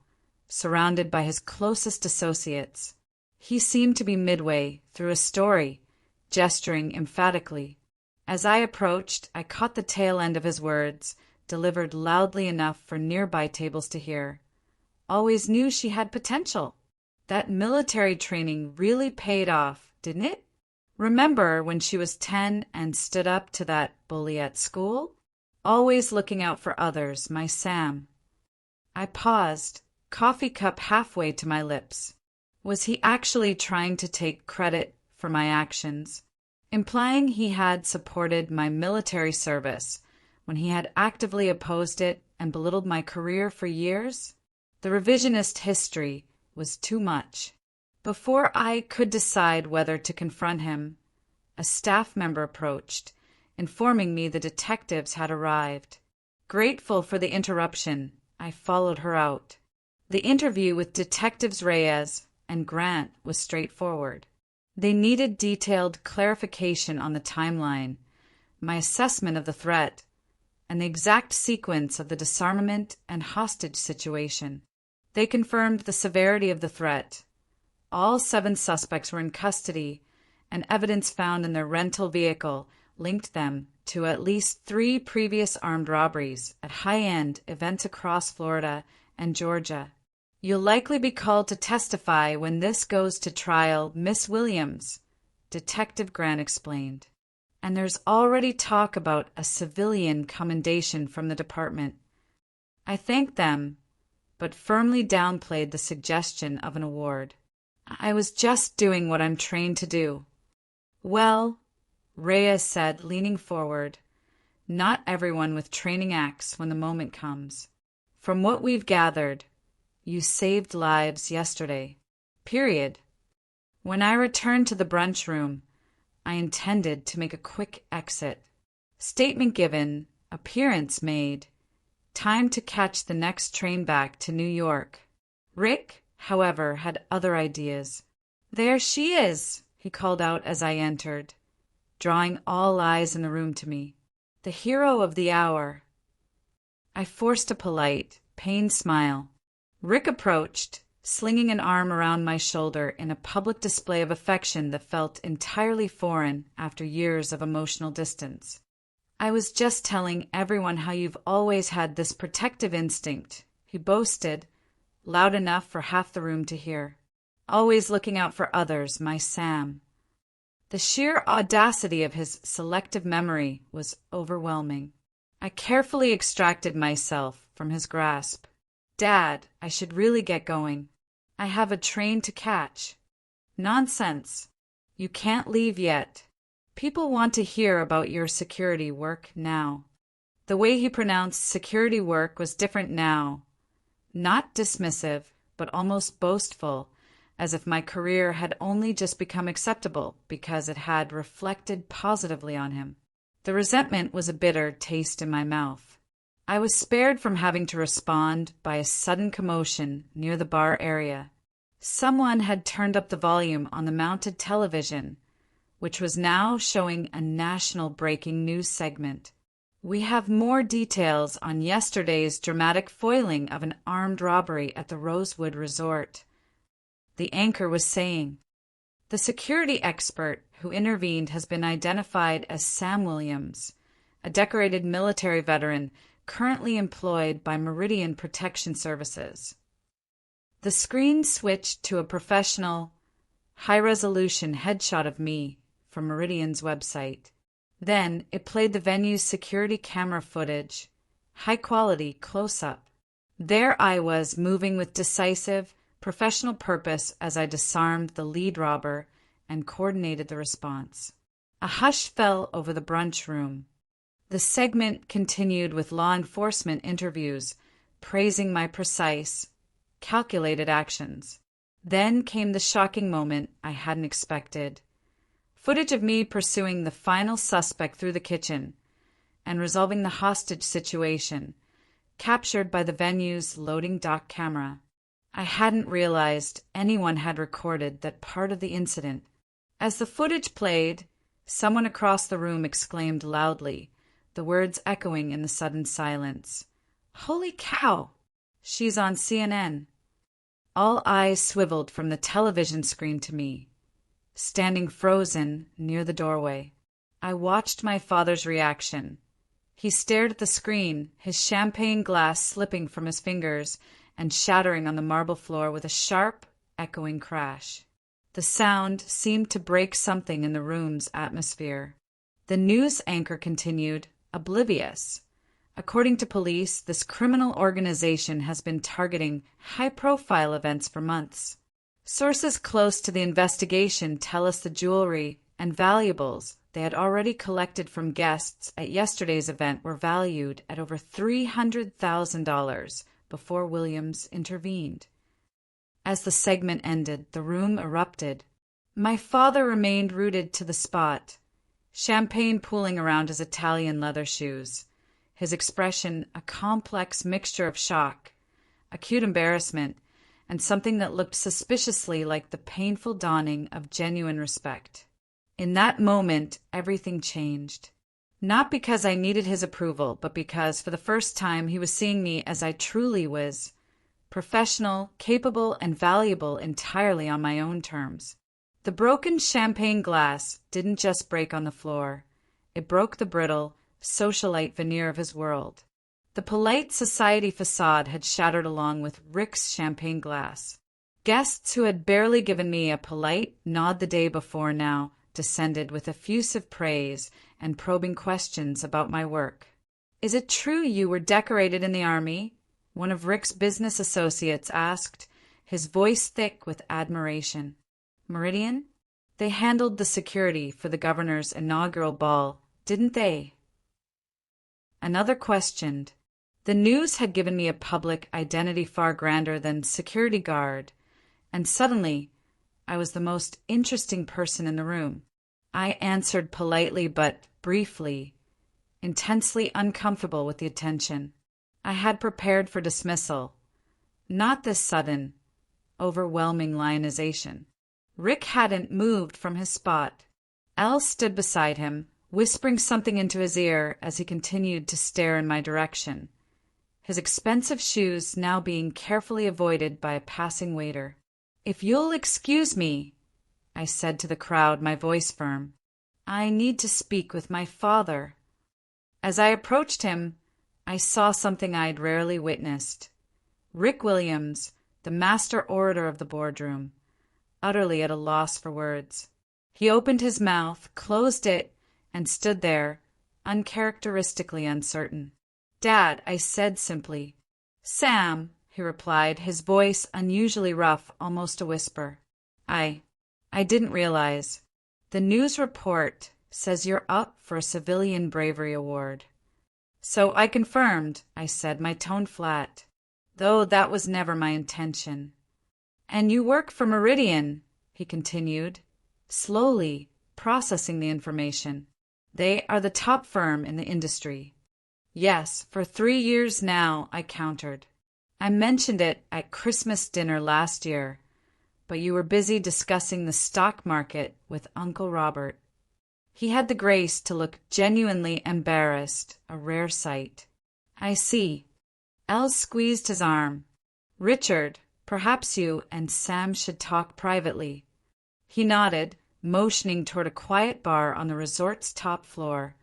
Speaker 1: surrounded by his closest associates. He seemed to be midway through a story, gesturing emphatically. As I approached, I caught the tail end of his words, delivered loudly enough for nearby tables to hear. "Always knew she had potential. That military training really paid off, didn't it? Remember when she was 10 and stood up to that bully at school? Always looking out for others, my Sam." I paused, coffee cup halfway to my lips. Was he actually trying to take credit for my actions, implying he had supported my military service when he had actively opposed it and belittled my career for years? The revisionist history was too much. Before I could decide whether to confront him, a staff member approached, informing me the detectives had arrived. Grateful for the interruption, I followed her out. The interview with Detectives Reyes and Grant was straightforward. They needed detailed clarification on the timeline, my assessment of the threat, and the exact sequence of the disarmament and hostage situation. They confirmed the severity of the threat. All 7 suspects were in custody, and evidence found in their rental vehicle linked them to at least 3 previous armed robberies at high-end events across Florida and Georgia. "You'll likely be called to testify when this goes to trial, Miss Williams," Detective Grant explained. "And there's already talk about a civilian commendation from the department." I thanked them, but firmly downplayed the suggestion of an award. I was just doing what I'm trained to do. "Well," Reyes said, leaning forward, "not everyone with training acts when the moment comes. From what we've gathered, you saved lives yesterday. Period." When I returned to the brunch room, I intended to make a quick exit. Statement given, appearance made, time to catch the next train back to New York. Rick, however, had other ideas. "There she is," he called out as I entered, drawing all eyes in the room to me. The hero of the hour. I forced a polite, pained smile. Rick approached, slinging an arm around my shoulder in a public display of affection that felt entirely foreign after years of emotional distance. "I was just telling everyone how you've always had this protective instinct," he boasted, loud enough for half the room to hear. "Always looking out for others, my Sam." The sheer audacity of his selective memory was overwhelming. I carefully extracted myself from his grasp. "Dad, I should really get going. I have a train to catch." "Nonsense. You can't leave yet. People want to hear about your security work now." The way he pronounced security work was different now. Not dismissive, but almost boastful, as if my career had only just become acceptable because it had reflected positively on him. The resentment was a bitter taste in my mouth. I was spared from having to respond by a sudden commotion near the bar area. Someone had turned up the volume on the mounted television, which was now showing a national breaking news segment. "We have more details on yesterday's dramatic foiling of an armed robbery at the Rosewood Resort," the anchor was saying. "The security expert who intervened has been identified as Sam Williams, a decorated military veteran currently employed by Meridian Protection Services." The screen switched to a professional, high-resolution headshot of me from Meridian's website. Then it played the venue's security camera footage, high-quality close-up. There I was, moving with decisive, professional purpose as I disarmed the lead robber and coordinated the response. A hush fell over the brunch room. The segment continued with law enforcement interviews, praising my precise, calculated actions. Then came the shocking moment I hadn't expected. Footage of me pursuing the final suspect through the kitchen and resolving the hostage situation, captured by the venue's loading dock camera. I hadn't realized anyone had recorded that part of the incident. As the footage played, someone across the room exclaimed loudly, the words echoing in the sudden silence. "Holy cow! She's on CNN." All eyes swiveled from the television screen to me, standing frozen near the doorway. I watched my father's reaction. He stared at the screen, his champagne glass slipping from his fingers and shattering on the marble floor with a sharp, echoing crash. The sound seemed to break something in the room's atmosphere. The news anchor continued, oblivious. "According to police, this criminal organization has been targeting high-profile events for months. Sources close to the investigation tell us the jewelry and valuables they had already collected from guests at yesterday's event were valued at over $300,000 before Williams intervened." As the segment ended, the room erupted. My father remained rooted to the spot, champagne pooling around his Italian leather shoes, his expression a complex mixture of shock, acute embarrassment, and something that looked suspiciously like the painful dawning of genuine respect. In that moment, everything changed. Not because I needed his approval, but because for the first time he was seeing me as I truly was, professional, capable, and valuable entirely on my own terms. The broken champagne glass didn't just break on the floor. It broke the brittle, socialite veneer of his world. The polite society facade had shattered along with Rick's champagne glass. Guests who had barely given me a polite nod the day before now descended with effusive praise and probing questions about my work. "Is it true you were decorated in the Army?" one of Rick's business associates asked, his voice thick with admiration. "Meridian? They handled the security for the governor's inaugural ball, didn't they?" Another questioned. The news had given me a public identity far grander than security guard, and suddenly I was the most interesting person in the room. I answered politely but briefly, intensely uncomfortable with the attention. I had prepared for dismissal, not this sudden, overwhelming lionization. Rick hadn't moved from his spot. Elle stood beside him, whispering something into his ear as he continued to stare in my direction, his expensive shoes now being carefully avoided by a passing waiter. "If you'll excuse me," I said to the crowd, my voice firm, "I need to speak with my father." As I approached him, I saw something I'd rarely witnessed. Rick Williams, the master orator of the boardroom, utterly at a loss for words. He opened his mouth, closed it, and stood there, uncharacteristically uncertain. "Dad," I said simply. "Sam," he replied, his voice unusually rough, almost a whisper. I didn't realize. The news report says you're up for a Civilian Bravery Award." "So I confirmed," I said, my tone flat, though that was never my intention. "And you work for Meridian," he continued, slowly processing the information. "They are the top firm in the industry." "Yes, for 3 years now," I countered. "I mentioned it at Christmas dinner last year, but you were busy discussing the stock market with Uncle Robert." He had the grace to look genuinely embarrassed, a rare sight. "I see." Elle squeezed his arm. "Richard, perhaps you and Sam should talk privately." He nodded, motioning toward a quiet bar on the resort's top floor,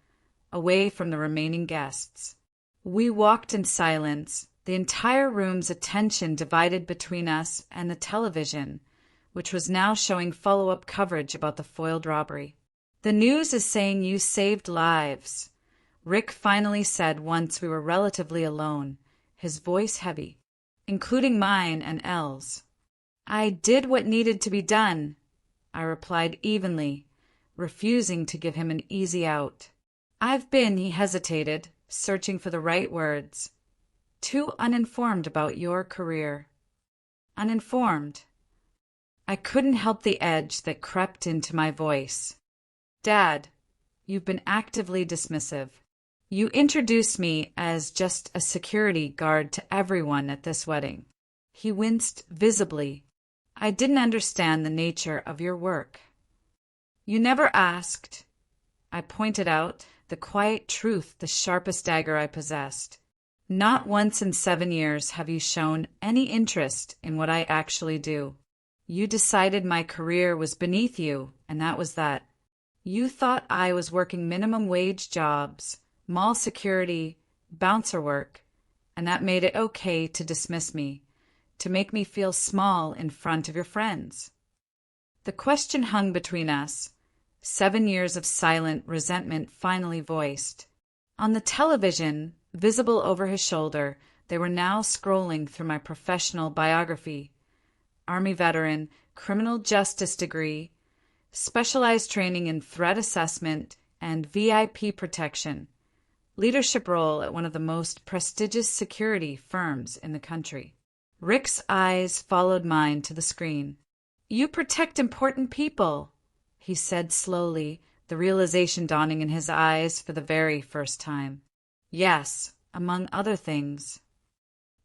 Speaker 1: away from the remaining guests. We walked in silence, the entire room's attention divided between us and the television, which was now showing follow-up coverage about the foiled robbery. "The news is saying you saved lives," Rick finally said once we were relatively alone, his voice heavy, "including mine and Elle's." "I did what needed to be done," I replied evenly, refusing to give him an easy out. "I've been," he hesitated, searching for the right words, "too uninformed about your career." Uninformed? I couldn't help the edge that crept into my voice. "Dad, you've been actively dismissive. You introduced me as just a security guard to everyone at this wedding." He winced visibly. "I didn't understand the nature of your work." "You never asked." I pointed out, the quiet truth the sharpest dagger I possessed. "Not once in 7 years have you shown any interest in what I actually do. You decided my career was beneath you, and that was that. You thought I was working minimum wage jobs, mall security, bouncer work, and that made it okay to dismiss me, to make me feel small in front of your friends." The question hung between us, 7 years of silent resentment finally voiced. On the television, visible over his shoulder, they were now scrolling through my professional biography. Army veteran, criminal justice degree, specialized training in threat assessment and VIP protection, leadership role at one of the most prestigious security firms in the country. Rick's eyes followed mine to the screen. "You protect important people," he said slowly, the realization dawning in his eyes for the very first time. "Yes, among other things."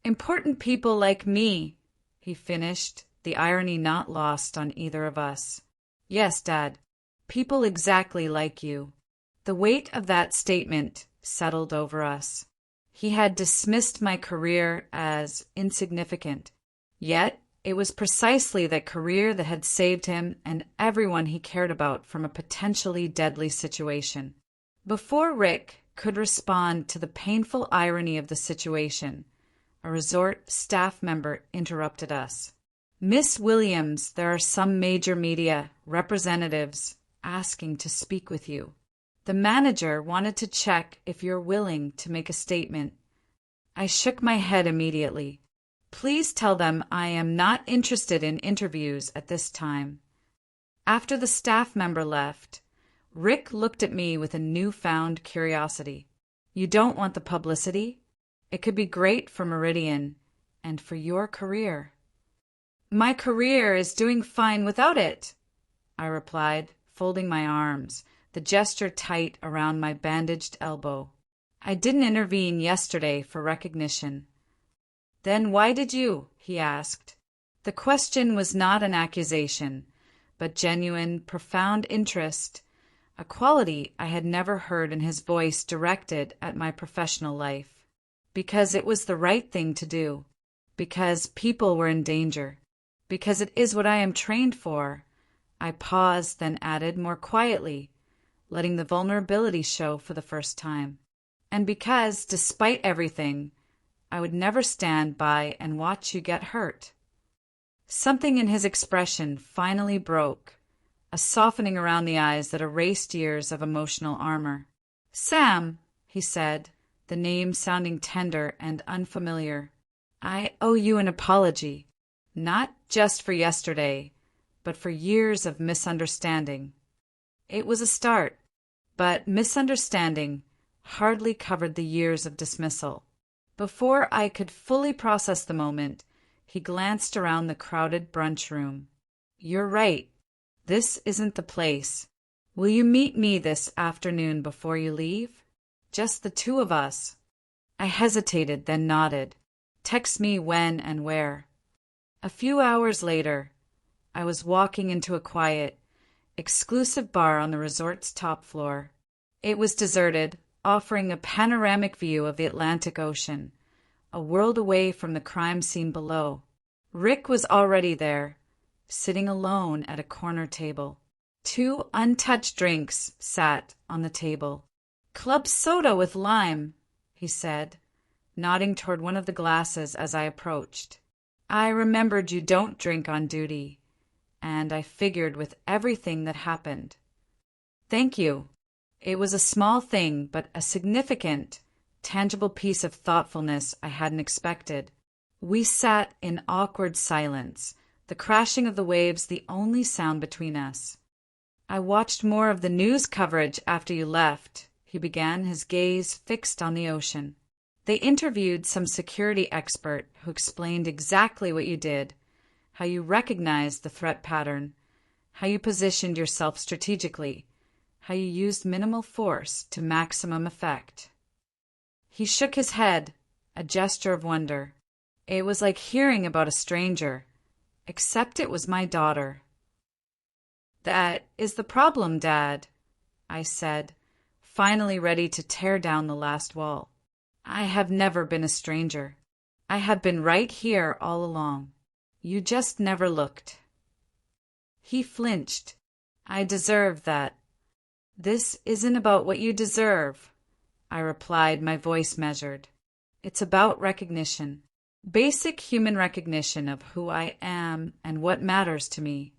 Speaker 1: "Important people like me," he finished, the irony not lost on either of us. "Yes, Dad, people exactly like you." The weight of that statement settled over us. He had dismissed my career as insignificant, yet it was precisely that career that had saved him and everyone he cared about from a potentially deadly situation. Before Rick could respond to the painful irony of the situation, a resort staff member interrupted us. "Miss Williams, there are some major media representatives asking to speak with you. The manager wanted to check if you're willing to make a statement." I shook my head immediately. "Please tell them I am not interested in interviews at this time." After the staff member left, Rick looked at me with a newfound curiosity. "You don't want the publicity? It could be great for Meridian and for your career." My career is doing fine without it, I replied, folding my arms, the gesture tight around my bandaged elbow. I didn't intervene yesterday for recognition. Then why did you? He asked. The question was not an accusation, but genuine, profound interest, a quality I had never heard in his voice directed at my professional life. Because it was the right thing to do. Because people were in danger. Because it is what I am trained for. I paused, then added more quietly, letting the vulnerability show for the first time. And because, despite everything, I would never stand by and watch you get hurt. Something in his expression finally broke, a softening around the eyes that erased years of emotional armor. Sam, he said, the name sounding tender and unfamiliar, I owe you an apology, not just for yesterday, but for years of misunderstanding. It was a start, but misunderstanding hardly covered the years of dismissal. Before I could fully process the moment, he glanced around the crowded brunch room. You're right. This isn't the place. Will you meet me this afternoon before you leave? Just the two of us. I hesitated, then nodded. Text me when and where. A few hours later, I was walking into a quiet, exclusive bar on the resort's top floor. It was deserted, offering a panoramic view of the Atlantic Ocean, a world away from the crime scene below. Rick was already there, sitting alone at a corner table. 2 untouched drinks sat on the table. Club soda with lime, he said, nodding toward one of the glasses as I approached. I remembered you don't drink on duty, and I figured with everything that happened. Thank you. It was a small thing, but a significant, tangible piece of thoughtfulness I hadn't expected. We sat in awkward silence, the crashing of the waves the only sound between us. I watched more of the news coverage after you left, he began, his gaze fixed on the ocean. They interviewed some security expert who explained exactly what you did, how you recognized the threat pattern, how you positioned yourself strategically, how you used minimal force to maximum effect. He shook his head, a gesture of wonder. It was like hearing about a stranger, except it was my daughter. That is the problem, Dad, I said, finally ready to tear down the last wall. I have never been a stranger. I have been right here all along. You just never looked. He flinched. I deserve that. This isn't about what you deserve, I replied, my voice measured. It's about recognition. Basic human recognition of who I am and what matters to me.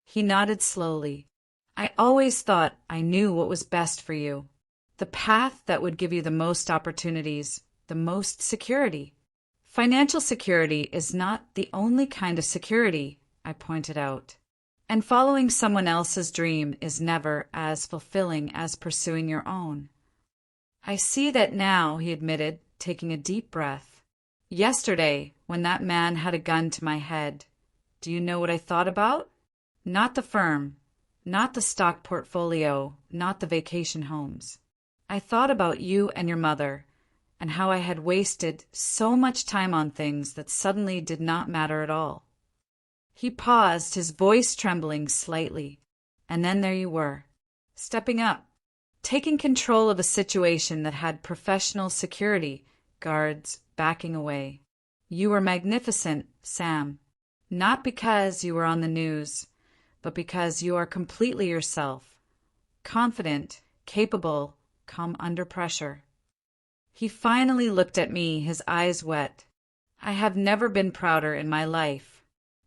Speaker 1: He nodded slowly. I always thought I knew what was best for you. The path that would give you the most opportunities, the most security. Financial security is not the only kind of security, I pointed out. And following someone else's dream is never as fulfilling as pursuing your own. I see that now, he admitted, taking a deep breath. Yesterday, when that man had a gun to my head, do you know what I thought about? Not the firm, not the stock portfolio, not the vacation homes. I thought about you and your mother, and how I had wasted so much time on things that suddenly did not matter at all. He paused, his voice trembling slightly, and then there you were, stepping up, taking control of a situation that had professional security guards backing away. You were magnificent, Sam, not because you were on the news, but because you are completely yourself, confident, capable, calm under pressure. He finally looked at me, his eyes wet. I have never been prouder in my life,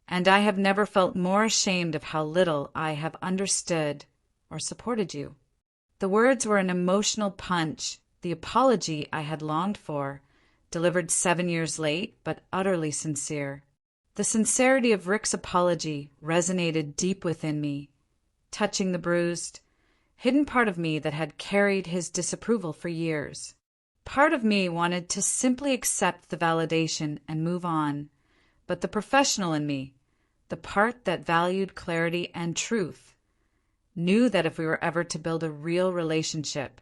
Speaker 1: and I have never felt more ashamed of how little I have understood or supported you. The words were an emotional punch, the apology I had longed for, delivered 7 years late, but utterly sincere. The sincerity of Rick's apology resonated deep within me, touching the bruised, hidden part of me that had carried his disapproval for years. Part of me wanted to simply accept the validation and move on, but the professional in me, the part that valued clarity and truth, knew that if we were ever to build a real relationship,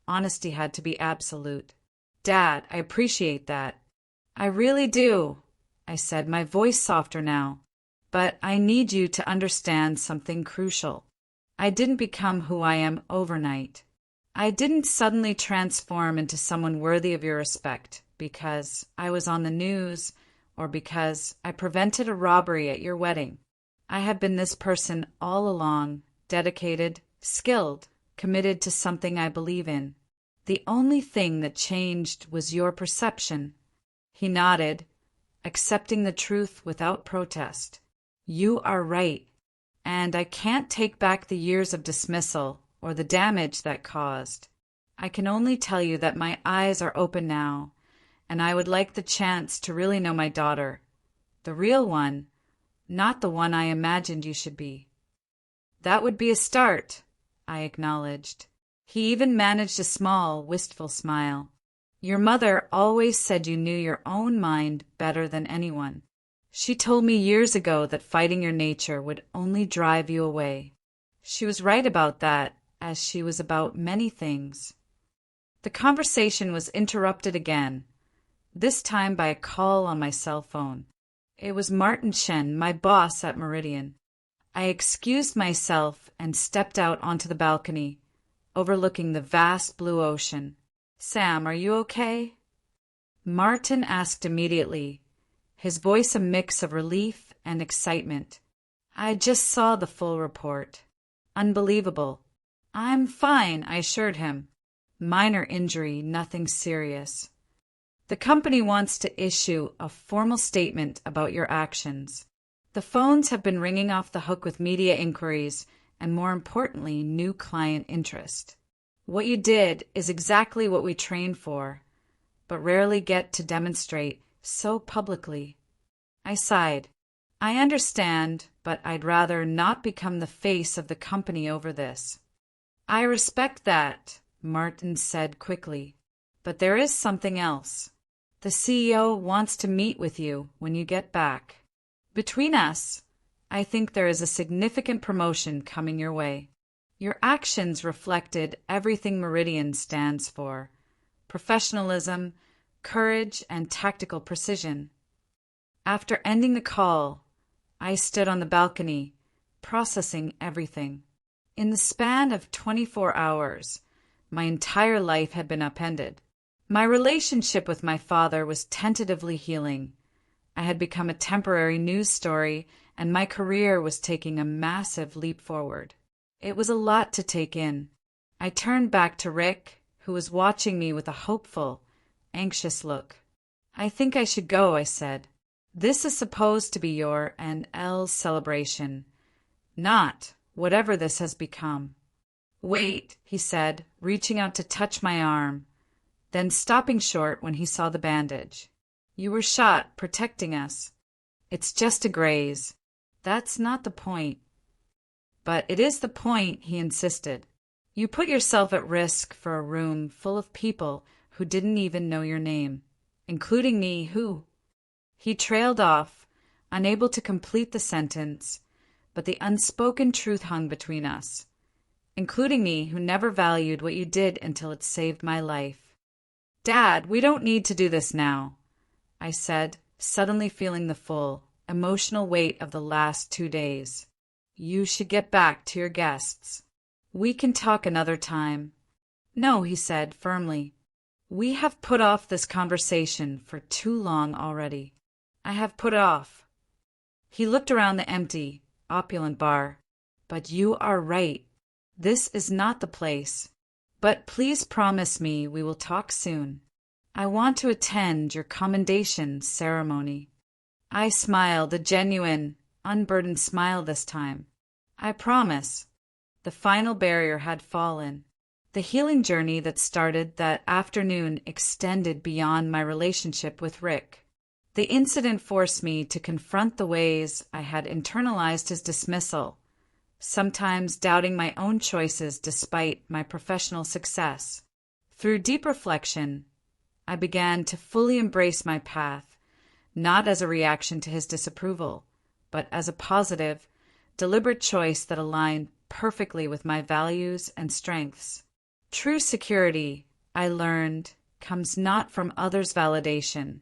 Speaker 1: honesty had to be absolute. Dad, I appreciate that. I really do, I said, my voice softer now. But I need you to understand something crucial. I didn't become who I am overnight. I didn't suddenly transform into someone worthy of your respect because I was on the news or because I prevented a robbery at your wedding. I have been this person all along, dedicated, skilled, committed to something I believe in. The only thing that changed was your perception. He nodded, accepting the truth without protest. You are right, and I can't take back the years of dismissal or the damage that caused. I can only tell you that my eyes are open now, and I would like the chance to really know my daughter, the real one, not the one I imagined you should be. That would be a start, I acknowledged. He even managed a small, wistful smile. Your mother always said you knew your own mind better than anyone. She told me years ago that fighting your nature would only drive you away. She was right about that, as she was about many things. The conversation was interrupted again, this time by a call on my cell phone. It was Martin Shen, my boss at Meridian. I excused myself and stepped out onto the balcony, overlooking the vast blue ocean. Sam, are you okay? Martin asked immediately, his voice a mix of relief and excitement. I just saw the full report. Unbelievable. I'm fine, I assured him. Minor injury, nothing serious. The company wants to issue a formal statement about your actions. The phones have been ringing off the hook with media inquiries and, more importantly, new client interest. What you did is exactly what we train for, but rarely get to demonstrate so publicly. I sighed. I understand, but I'd rather not become the face of the company over this. I respect that, Martin said quickly, but there is something else. The CEO wants to meet with you when you get back. Between us, I think there is a significant promotion coming your way. Your actions reflected everything Meridian stands for: professionalism, courage, and tactical precision. After ending the call, I stood on the balcony, processing everything. In the span of 24 hours, my entire life had been upended. My relationship with my father was tentatively healing. I had become a temporary news story, and my career was taking a massive leap forward. It was a lot to take in. I turned back to Rick, who was watching me with a hopeful, anxious look. I think I should go, I said. This is supposed to be your and Elle's celebration, not whatever this has become. Wait, he said, reaching out to touch my arm, then stopping short when he saw the bandage. You were shot, protecting us. It's just a graze. That's not the point. But it is the point, he insisted. You put yourself at risk for a room full of people who didn't even know your name, including me, who... He trailed off, unable to complete the sentence, but the unspoken truth hung between us, including me, who never valued what you did until it saved my life. Dad, we don't need to do this now, I said, suddenly feeling the full, emotional weight of the last 2 days. You should get back to your guests. We can talk another time. No, he said firmly. We have put off this conversation for too long already. I have put it off. He looked around the empty, opulent bar. But you are right. This is not the place. But please promise me we will talk soon. I want to attend your commendation ceremony. I smiled, a genuine, unburdened smile this time. I promise. The final barrier had fallen. The healing journey that started that afternoon extended beyond my relationship with Rick. The incident forced me to confront the ways I had internalized his dismissal, sometimes doubting my own choices despite my professional success. Through deep reflection, I began to fully embrace my path, not as a reaction to his disapproval, but as a positive, deliberate choice that aligned perfectly with my values and strengths. True security, I learned, comes not from others' validation,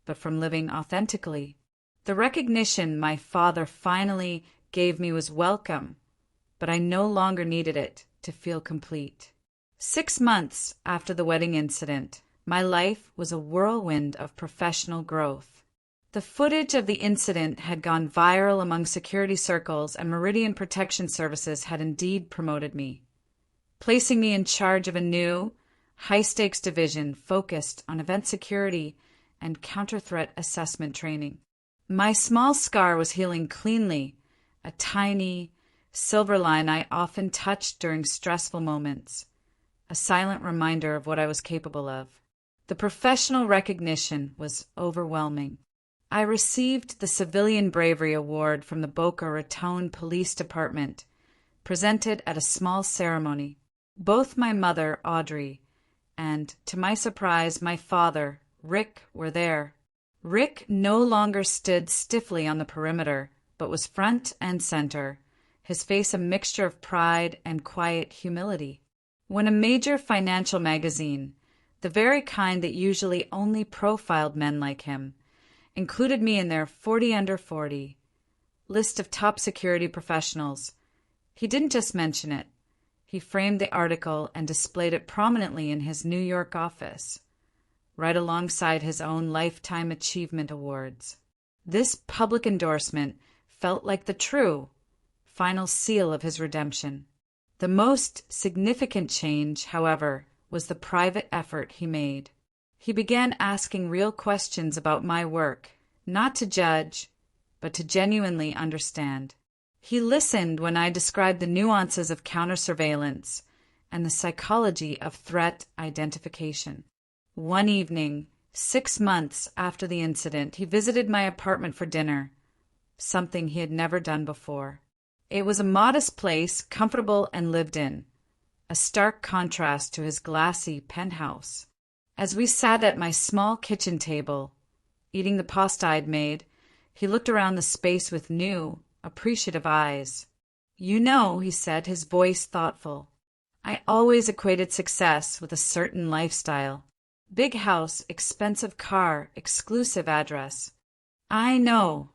Speaker 1: but from living authentically. The recognition my father finally gave me was welcome, but I no longer needed it to feel complete. 6 months after the wedding incident, my life was a whirlwind of professional growth. The footage of the incident had gone viral among security circles, and Meridian Protection Services had indeed promoted me, placing me in charge of a new, high-stakes division focused on event security and counter-threat assessment training. My small scar was healing cleanly, a tiny, silver line I often touched during stressful moments, a silent reminder of what I was capable of. The professional recognition was overwhelming. I received the Civilian Bravery Award from the Boca Raton Police Department, presented at a small ceremony. Both my mother, Audrey, and, to my surprise, my father, Rick, were there. Rick no longer stood stiffly on the perimeter, but was front and center, his face a mixture of pride and quiet humility. When a major financial magazine, the very kind that usually only profiled men like him, included me in their 40 under 40 list of top security professionals, he didn't just mention it. He framed the article and displayed it prominently in his New York office, right alongside his own Lifetime Achievement Awards. This public endorsement felt like the true, final seal of his redemption. The most significant change, however, was the private effort he made. He began asking real questions about my work, not to judge, but to genuinely understand. He listened when I described the nuances of counter-surveillance and the psychology of threat identification. One evening, 6 months after the incident, he visited my apartment for dinner, something he had never done before. It was a modest place, comfortable and lived in, a stark contrast to his glassy penthouse. As we sat at my small kitchen table, eating the pasta I'd made, he looked around the space with new, appreciative eyes. "You know," he said, his voice thoughtful, "I always equated success with a certain lifestyle. Big house, expensive car, exclusive address." "I know,"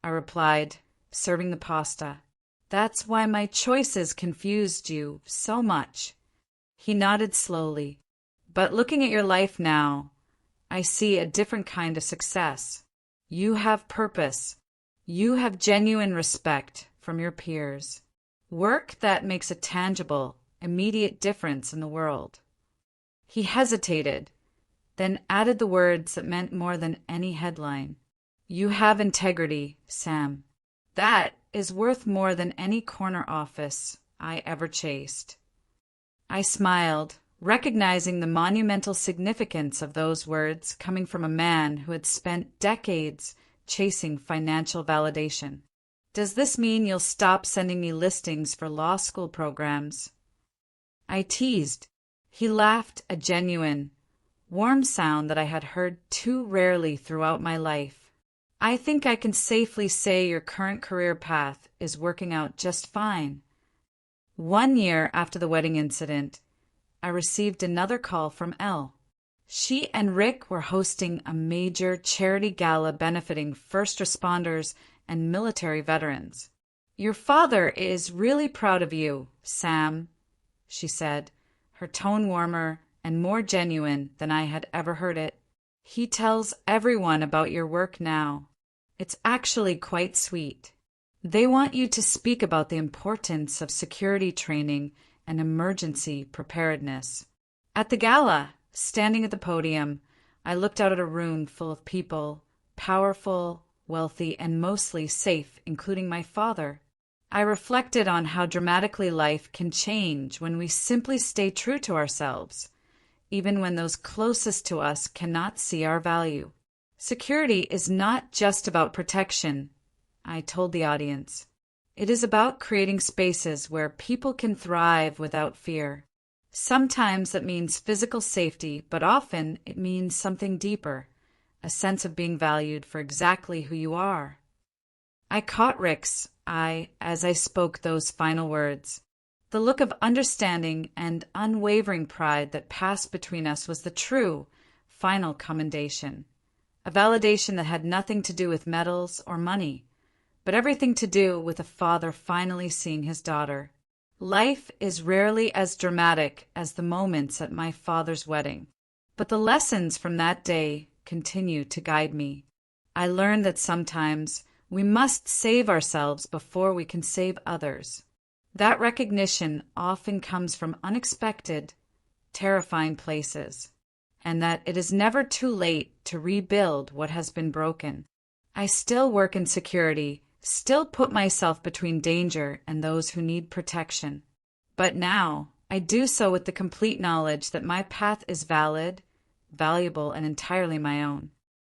Speaker 1: I replied, serving the pasta. "That's why my choices confused you so much." He nodded slowly. "But looking at your life now, I see a different kind of success. You have purpose. You have genuine respect from your peers. Work that makes a tangible, immediate difference in the world." He hesitated, then added the words that meant more than any headline. "You have integrity, Sam. That is worth more than any corner office I ever chased." I smiled, recognizing the monumental significance of those words coming from a man who had spent decades chasing financial validation. "Does this mean you'll stop sending me listings for law school programs?" I teased. He laughed, a genuine, warm sound that I had heard too rarely throughout my life. "I think I can safely say your current career path is working out just fine." 1 year after the wedding incident, I received another call from Elle. She and Rick were hosting a major charity gala benefiting first responders and military veterans. "Your father is really proud of you, Sam," she said, her tone warmer and more genuine than I had ever heard it. "He tells everyone about your work now. It's actually quite sweet. They want you to speak about the importance of security training and emergency preparedness." At the gala, standing at the podium, I looked out at a room full of people, powerful, wealthy, and mostly safe, including my father. I reflected on how dramatically life can change when we simply stay true to ourselves, even when those closest to us cannot see our value. Security is not just about protection, I told the audience. It is about creating spaces where people can thrive without fear. Sometimes that means physical safety, but often it means something deeper, a sense of being valued for exactly who you are. I caught Rick's eye as I spoke those final words. The look of understanding and unwavering pride that passed between us was the true, final commendation. A validation that had nothing to do with medals or money, but everything to do with a father finally seeing his daughter. Life is rarely as dramatic as the moments at my father's wedding, but the lessons from that day continue to guide me. I learned that sometimes we must save ourselves before we can save others. That recognition often comes from unexpected, terrifying places, and that it is never too late to rebuild what has been broken. I still work in security, still put myself between danger and those who need protection. But now, I do so with the complete knowledge that my path is valid, valuable, and entirely my own.